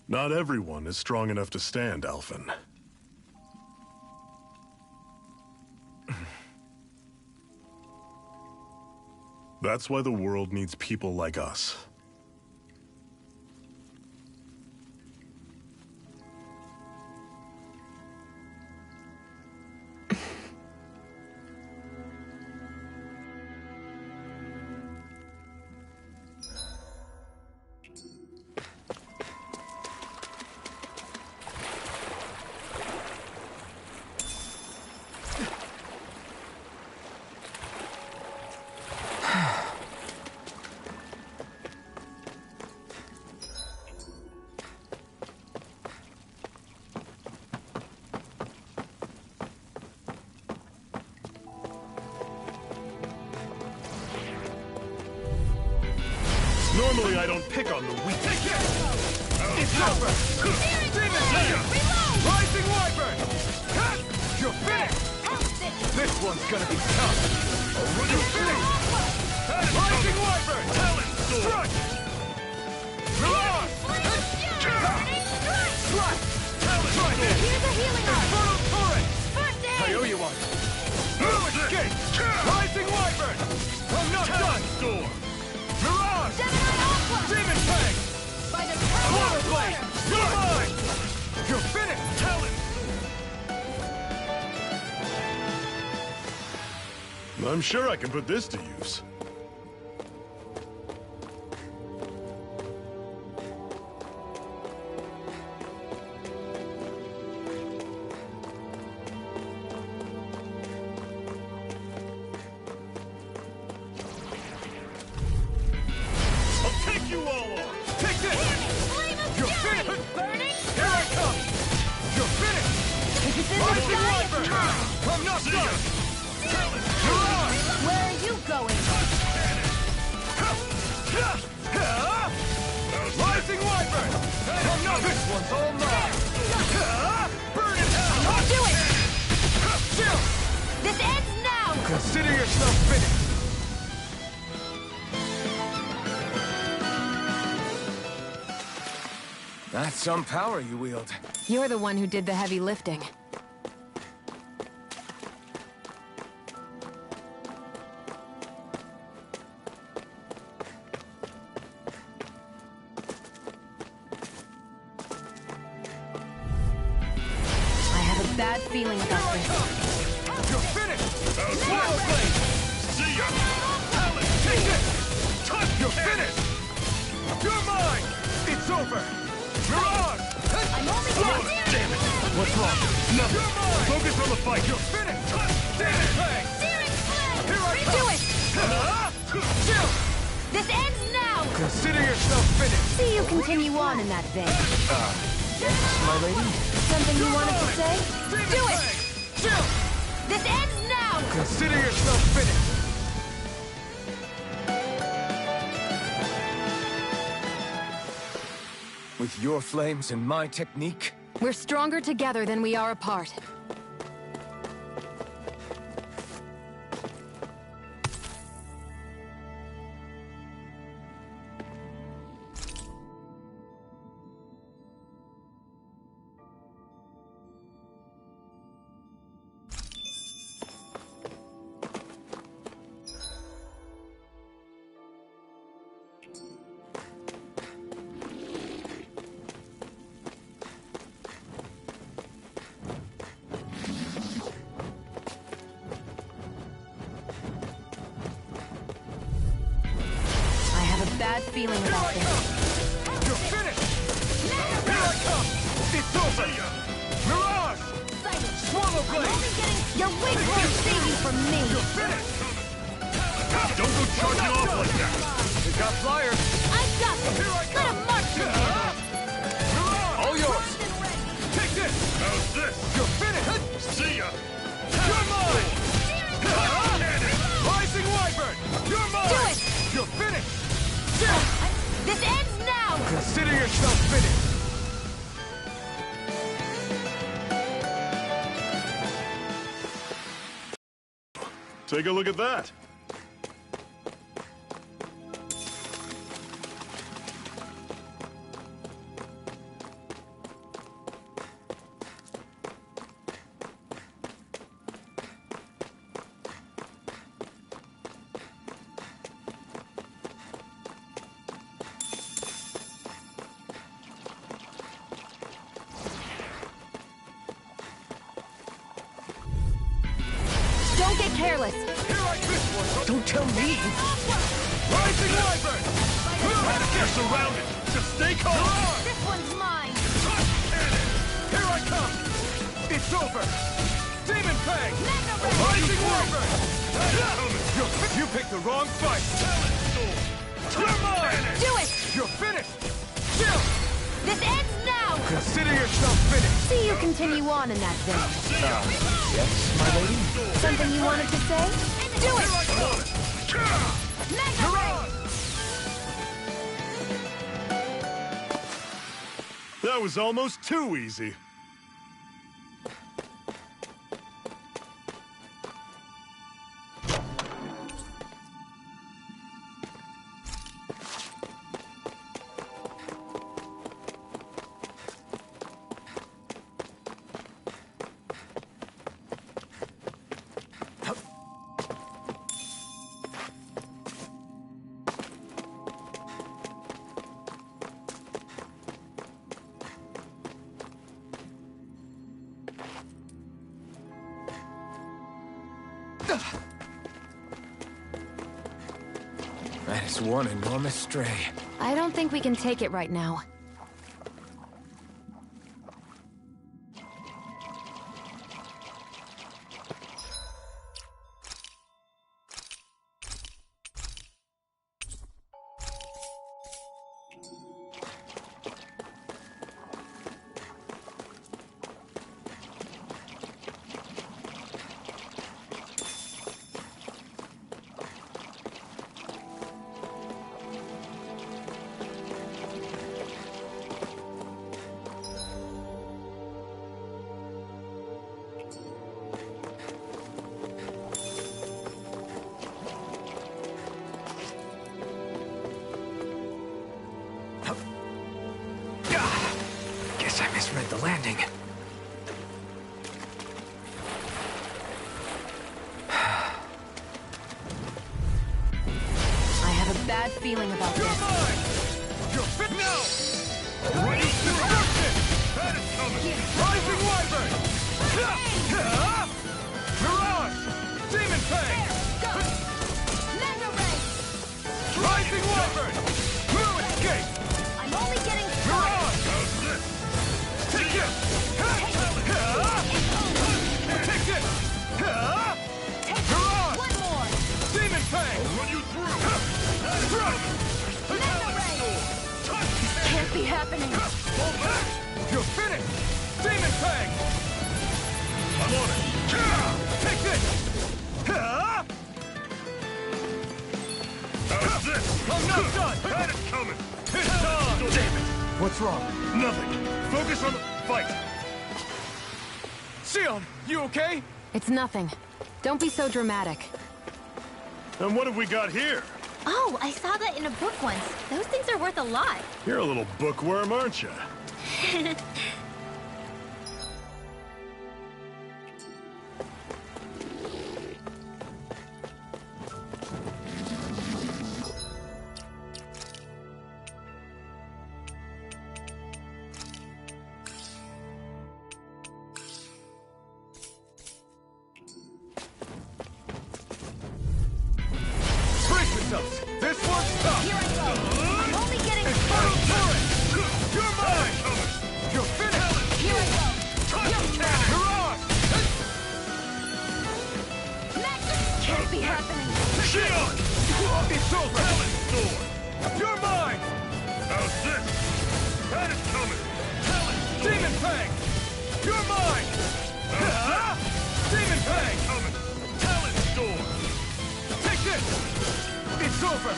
Not everyone is strong enough to stand, Alphen. That's why the world needs people like us. Normally I don't pick on the weak. It's over! Demon Slayer! Rising Wyvern! You're finished! This one's gonna be tough! You're finished! Rising Wyvern! Talon! Strike! Mirage! Strike! Talon! Strike! Here's a healing arm! Infernal Torrent! First aid! I owe you one! No escape! Rising Wyvern! I'm not done! Storm! Mirage! Gemini Aqua! Demon Fang! By the power Water of Blade! water! You're mine! You're finished! Talon! I'm sure I can put this to use. Consider yourself finished! That's some power you wield. You're the one who did the heavy lifting. I have a bad feeling about this. You're finished! Water Blade! See ya! Talon! Take this! You're finished! You're mine! It's over! Mirage! I'm only Damn it! What's wrong? Nothing. You're mine! Focus on the fight. You're finished! Damn it! Bang! Steering split! Here I Do come! it! Chill! This ends now! Consider yourself finished! See you continue on in that vein. Yes, my lady? Something you wanted to say? Demon Do it! Fang! Chill! This ends now! now! Consider yourself finished! With your flames and my technique? We're stronger together than we are apart. Bad feeling about this. You're finished! Here I come! It's over! Mirage! Swallow blade! Your wings won't save you from me! You're finished! Don't go charging off like that! We got flyers! I've got this! Here I Let come! him march me! Mirage! All yours! Take this! How's this? You're finished! See ya! You're mine! Rising Wyvern! You're mine! Do it! You're finished! This ends now! Consider yourself finished! Take a look at that. Don't get careless! Here I come! Don't tell me! Rising Wyvern! You're surrounded! Just stay calm! This one's mine! Here I come! It's over! Demon Fang! Rising Wyvern! You picked the wrong fight! You're mine! Do it! You're finished! Still! This ends now! Consider yourself finished! See you continue on in that vein. Yes, my lady? Something you wanted to say? Do it! Mega Ray! That was almost too easy. That is one enormous stray. I don't think we can take it right now. Guess I misread the landing. I have a bad feeling about You're this. mine! You're fit now! Ready to work it! That is coming! Rising Wyvern! Mirage! Demon Fang! Mega Ray! Rising Wyvern! No escape! I'm only getting Mirage! How's this? Take it! Take this! Mirage! one more! Demon Fang! I'll run you through! Can't be happening. You're finished! Demon Fang! I'm on it! Take this! How's this? I'm not done! Had it coming! It's on! Damn it! What's wrong? Nothing! Focus on the fight! Xion, you okay? It's nothing. Don't be so dramatic. And what have we got here? Oh, I saw that in a book once. Those things are worth a lot. You're a little bookworm, aren't you? This one's tough! Here I go. I'm only getting Infernal Torrent! You're mine! You're finished! Here I go. You're on! Can't be happening. Xion! It's over! Talon Sword! You're mine! How's this? Had it coming! Talon Sword! Demon Fang! You're mine! Demon Fang! Coming! Talon Sword! Take this! It's over!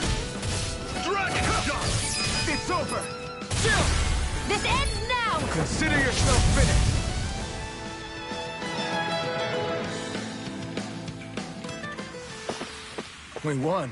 Dragon Shot! It's over! Chill! This ends now. Consider yourself finished! We won.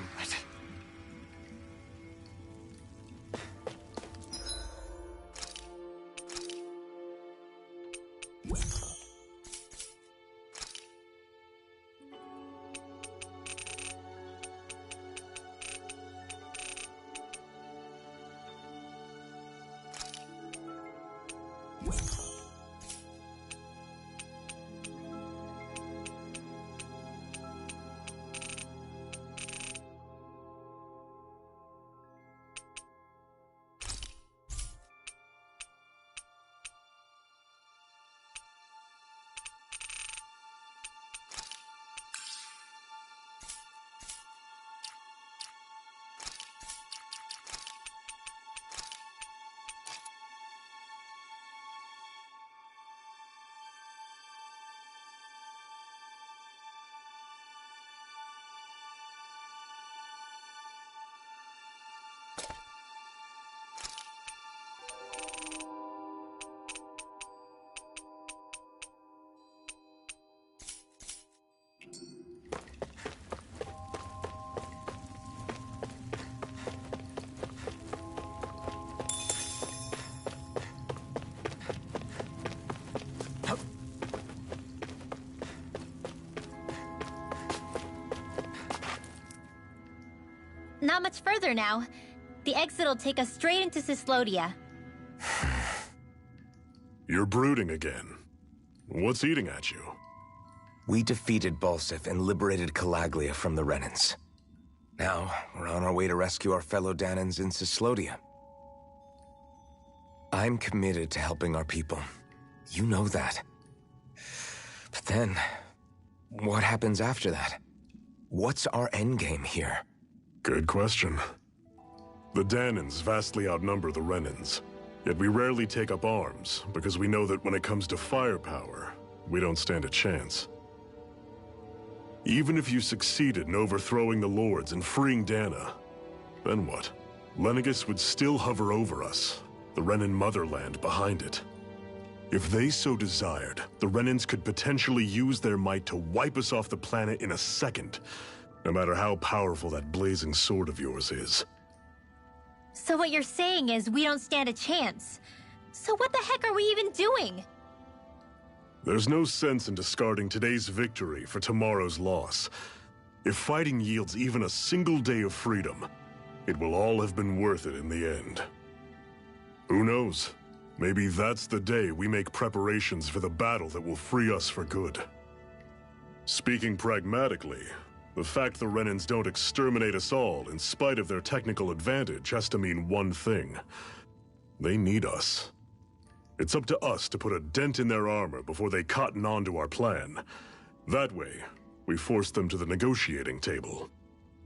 Not much further now. The exit'll take us straight into Cyslodia. You're brooding again. What's eating at you? We defeated Balsif and liberated Calaglia from the Renans. Now, we're on our way to rescue our fellow Dahnans in Cyslodia. I'm committed to helping our people. You know that. But then, what happens after that? What's our endgame here? Good question. The Dahnans vastly outnumber the Renans, yet we rarely take up arms, because we know that when it comes to firepower, we don't stand a chance. Even if you succeeded in overthrowing the Lords and freeing Dahna, then what? Lenegis would still hover over us, the Renan motherland behind it. If they so desired, the Renans could potentially use their might to wipe us off the planet in a second, no matter how powerful that blazing sword of yours is. So what you're saying is we don't stand a chance. So what the heck are we even doing? There's no sense in discarding today's victory for tomorrow's loss. If fighting yields even a single day of freedom, it will all have been worth it in the end. Who knows? Maybe that's the day we make preparations for the battle that will free us for good. Speaking pragmatically, the fact the Renans don't exterminate us all in spite of their technical advantage has to mean one thing. They need us. It's up to us to put a dent in their armor before they cotton on to our plan. That way, we force them to the negotiating table.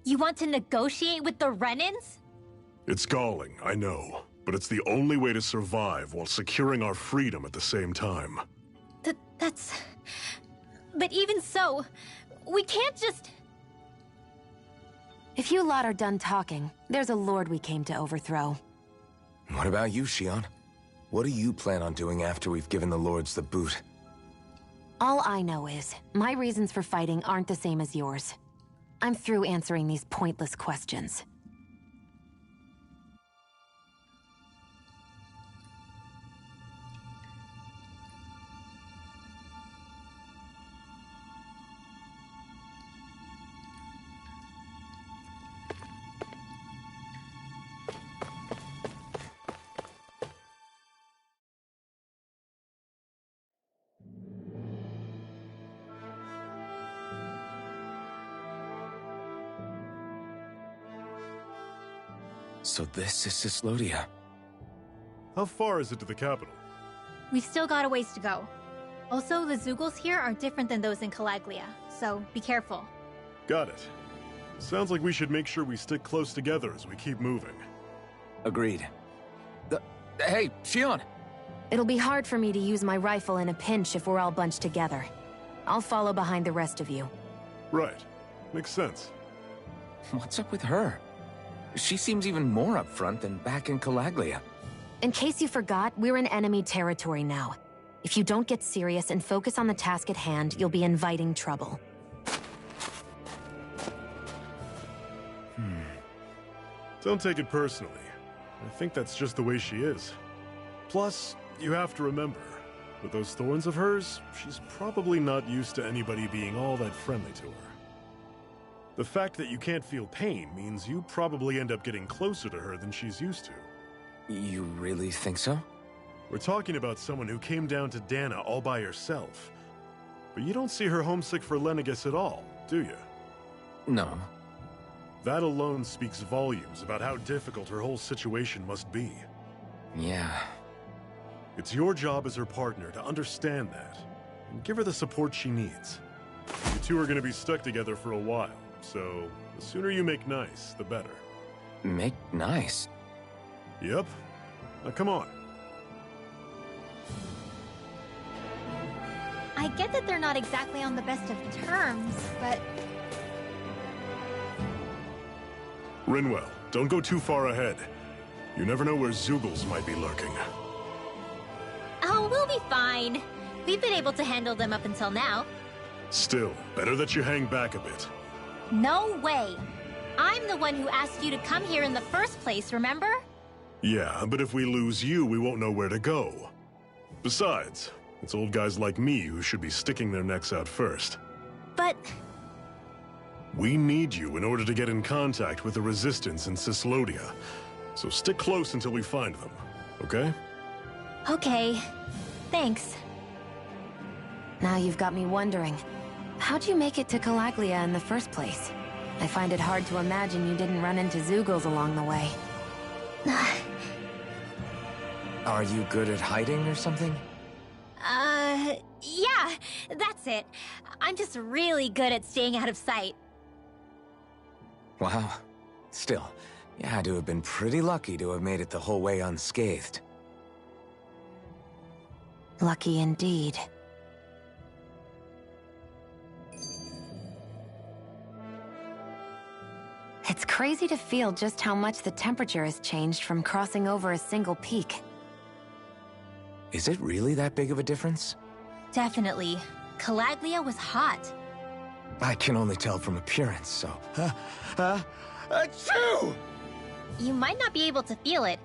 You want to negotiate with the Renans? It's galling, I know, but it's the only way to survive while securing our freedom at the same time. That's... But even so, We can't just... If you lot are done talking, there's a lord we came to overthrow. What about you, Shion? What do you plan on doing after we've given the lords the boot? All I know is, my reasons for fighting aren't the same as yours. I'm through answering these pointless questions. So this is Cyslodia. How far is it to the capital? We've still got a ways to go. Also, the Zeugles here are different than those in Calaglia, so be careful. Got it. Sounds like we should make sure we stick close together as we keep moving. Agreed. Hey, Shion! It'll be hard for me to use my rifle in a pinch if we're all bunched together. I'll follow behind the rest of you. Right. Makes sense. What's up with her? She seems even more upfront than back in Calaglia. In case you forgot, we're in enemy territory now. If you don't get serious and focus on the task at hand, you'll be inviting trouble. Don't take it personally. I think that's just the way she is. Plus, you have to remember, with those thorns of hers, she's probably not used to anybody being all that friendly to her. The fact that you can't feel pain means you probably end up getting closer to her than she's used to. You really think so? We're talking about someone who came down to Dana all by herself. But you don't see her homesick for Lenegis at all, do you? No. That alone speaks volumes about how difficult her whole situation must be. Yeah. It's your job as her partner to understand that, and give her the support she needs. You two are going to be stuck together for a while, so the sooner you make nice, the better. Make nice? Yep. Now come on. I get that they're not exactly on the best of terms, but... Rinwell, don't go too far ahead. You never know where Zeugles might be lurking. Oh, we'll be fine. We've been able to handle them up until now. Still, better that you hang back a bit. No way! I'm the one who asked you to come here in the first place, remember? Yeah, but if we lose you, we won't know where to go. Besides, it's old guys like me who should be sticking their necks out first. But... We need you in order to get in contact with the Resistance in Cyslodia. So stick close until we find them, okay? Okay. Thanks. Now you've got me wondering, how'd you make it to Calaglia in the first place? I find it hard to imagine you didn't run into Zeugles along the way. Are you good at hiding or something? Yeah, that's it. I'm just really good at staying out of sight. Wow. Still, you had to have been pretty lucky to have made it the whole way unscathed. Lucky indeed. It's crazy to feel just how much the temperature has changed from crossing over a single peak. Is it really that big of a difference? Definitely. Calaglia was hot. I can only tell from appearance, so... Achoo! You might not be able to feel it,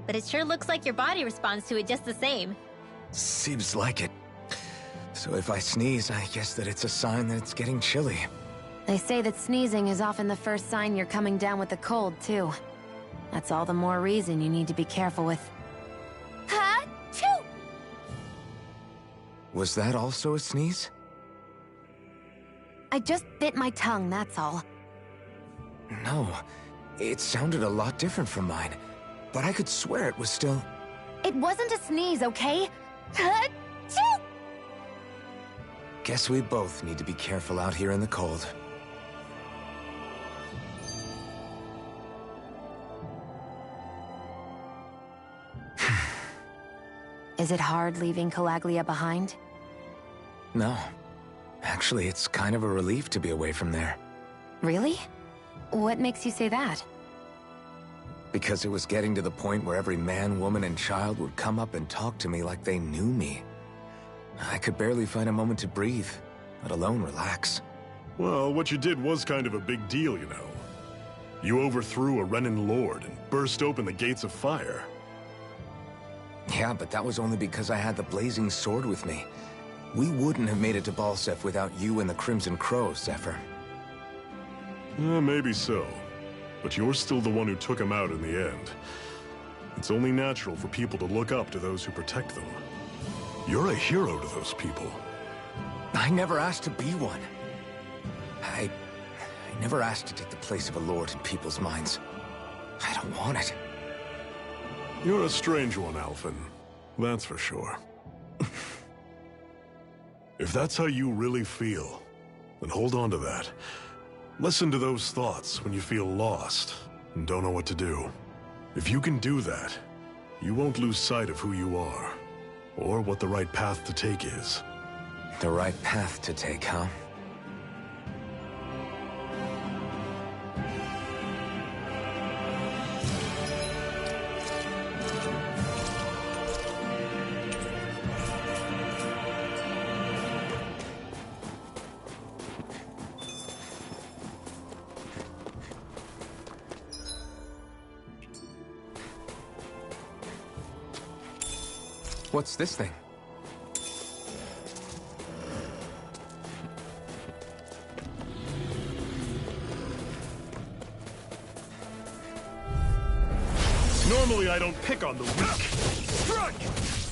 but it sure looks like your body responds to it just the same. Seems like it. So if I sneeze, I guess that it's a sign that it's getting chilly. They say that sneezing is often the first sign you're coming down with the cold, too. That's all the more reason you need to be careful with... Ha-choo! Was that also a sneeze? I just bit my tongue, that's all. No, it sounded a lot different from mine. But I could swear it was still... It wasn't a sneeze, okay? Ha-choo! Guess we both need to be careful out here in the cold. Is it hard leaving Calaglia behind? No. Actually, it's kind of a relief to be away from there. Really? What makes you say that? Because it was getting to the point where every man, woman, and child would come up and talk to me like they knew me. I could barely find a moment to breathe, let alone relax. Well, what you did was kind of a big deal, you know. You overthrew a Renan lord and burst open the gates of fire. Yeah, but that was only because I had the blazing sword with me. We wouldn't have made it to Balseph without you and the Crimson Crow, Zephyr. Maybe so. But you're still the one who took him out in the end. It's only natural for people to look up to those who protect them. You're a hero to those people. I never asked to be one. I never asked to take the place of a lord in people's minds. I don't want it. You're a strange one, Alphen. That's for sure. If that's how you really feel, then hold on to that. Listen to those thoughts when you feel lost and don't know what to do. If you can do that, you won't lose sight of who you are, or what the right path to take is. The right path to take, huh? What's this thing? Normally I don't pick on the weak. Strike!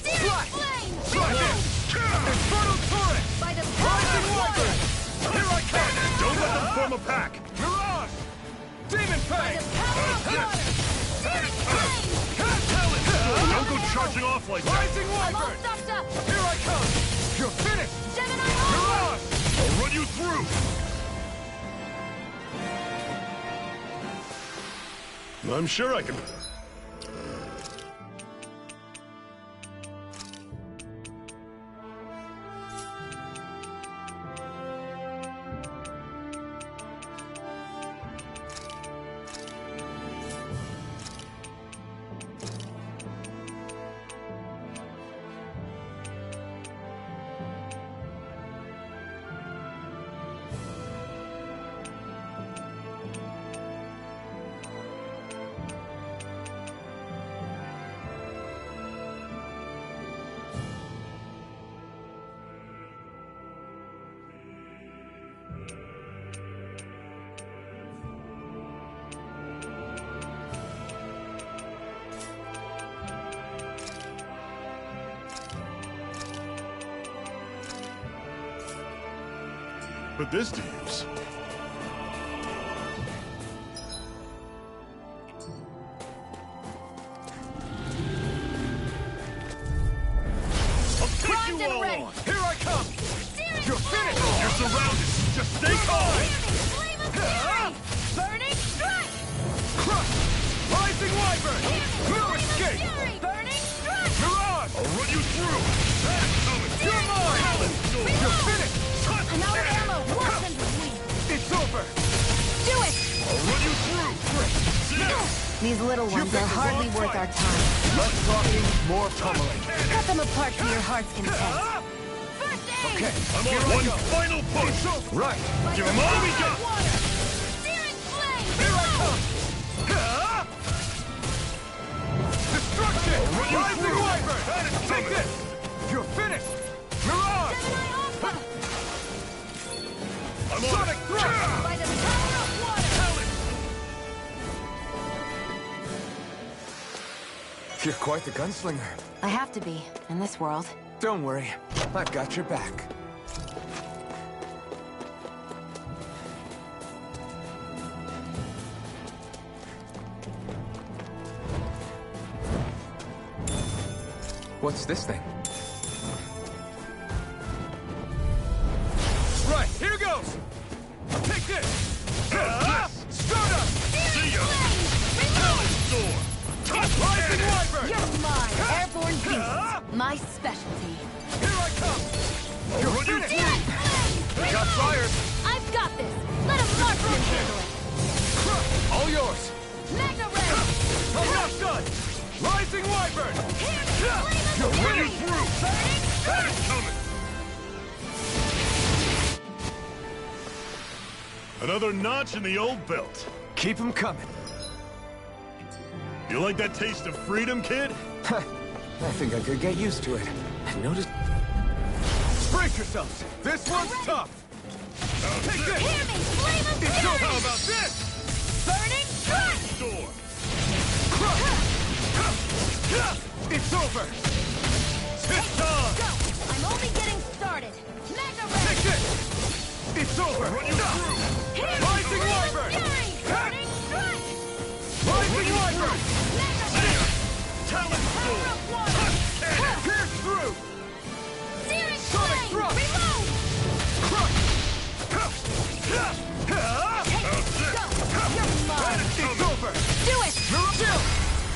Searing flame! Strike it! Infernal turret! By the Rising power of Wyvern! water! Here I come! Don't let them form a pack! Mirage! Demon By Fang! the power of water! Searing flame! Don't go charging off like that! Rising I'm all Wyvern! stocked up! Here I come! You're finished! Gemini Hawk! Mirage! I'll run you through! I'm sure I can... Put this to use. I'll take Primed you and all ready. on! Here I come! Searing You're flame! finished! You're surrounded! Just stay calm! Flame of fury! Burning strike! Crush! Rising Wyvern! No Flame of escape! fury! Burning strike! Mirage! I'll run you through! That's coming! You're mine! Talon Sword! You're finished! Touch! I'm out of ammo! Worsen with me! It's over! Do it! I'll run you through! These little ones are hardly worth our time. Less talking, more pummeling. Cut them apart to your heart's content. First aid! Okay, I'm on one final push! Right! Give them all we got! Water! Searing flame! Here I come! Destruction! Rising Wyvern! Take this! You're finished! Mirage! Gemini Alpha! I'm on Sonic Thrust! By the power of water! Talon! You're quite the gunslinger. I have to be, in this world. Don't worry, I've got your back. What's this thing? Right, here goes! Take this! Stardust! See ya! Talon Sword! Rising Wyvern! You're mine, airborne beast. My specialty. Here I come! You're finished! Outflyers! I've got this! Let a marksman handle it! All yours! Mega Ray! I'm not done! Rising Wyvern! You're running through! That is coming! Another notch in the old belt. Keep them coming. You like that taste of freedom, kid? I think I could get used to it. I noticed... Brace yourselves! This one's tough! Take this! Hear me! Flame of So fury! how about this? Burning strike! Door. It's over! It's on! Go! I'm only getting started! Mega Ray! Take this! It's over! Run you through! Hear me! Rising Flame of Wyvern! fury! Burning strike! Rising Wyvern! Mega Ray! Talon Power Storm! of water! Pierce through! Searing Sonic flame! thrust! Reload! Crush! Take it! Go! You're mine! It's over! Do it! Chill!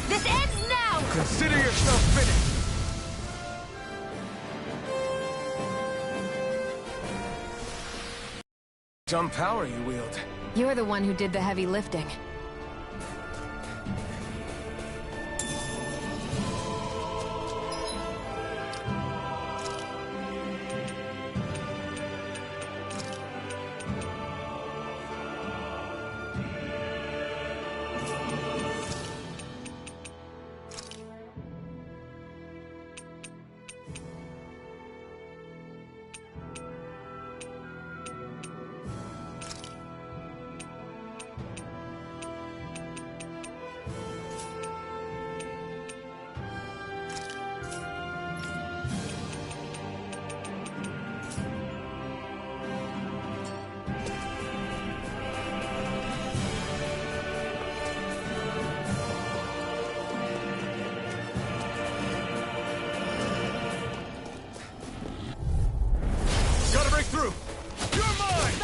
This ends now! Consider yourself finished! Some power you wield. You're the one who did the heavy lifting. Gotta break through! You're mine!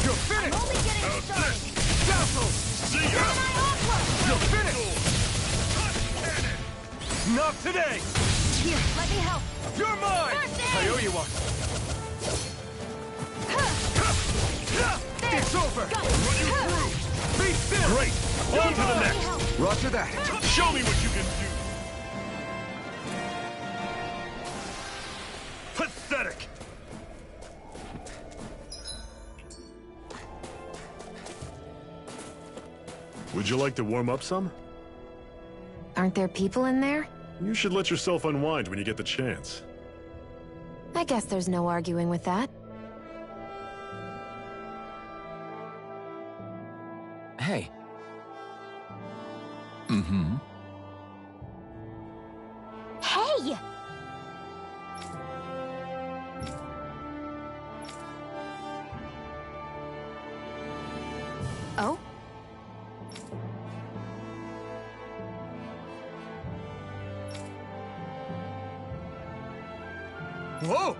You're finished! Only getting started! Dazzle! See ya! You're finished! Not today! Here, let me help! You're mine! First aid! I owe you one! It's over! Go! Run you through! Be still! Great! On to the Let me next! help! Roger that. Show me what you can do! Pathetic! Would you like to warm up some? Aren't there people in there? You should let yourself unwind when you get the chance. I guess there's no arguing with that. Hey. Hey! Oh? Whoa!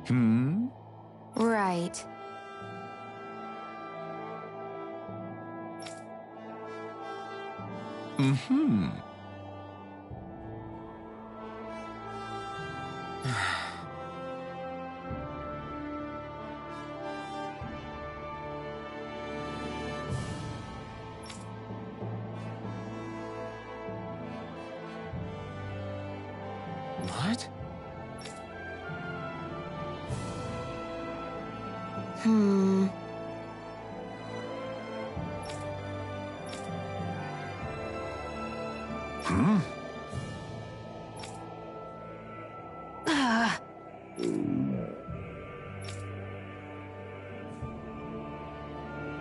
Hmm? Right. Mm-hmm. What? Hmm. Hmm?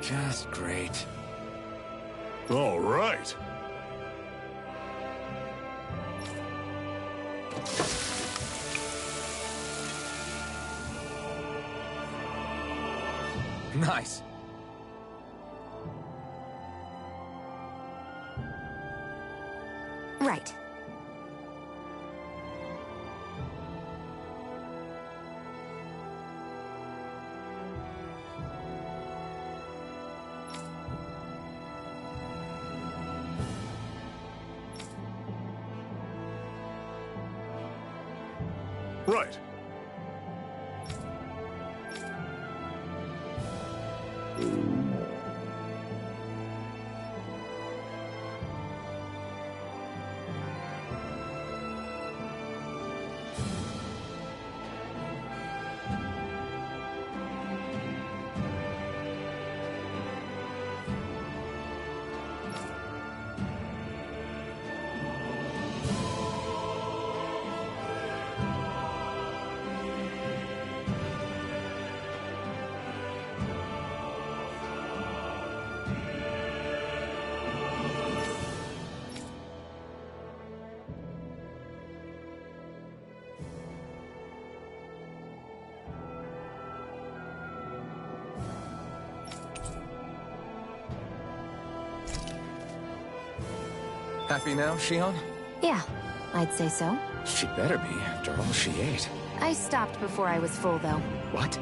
Just great. All right. Nice. Right. Right. Happy now, Shion? Yeah, I'd say so. She better be, after all she ate. I stopped before I was full, though. What?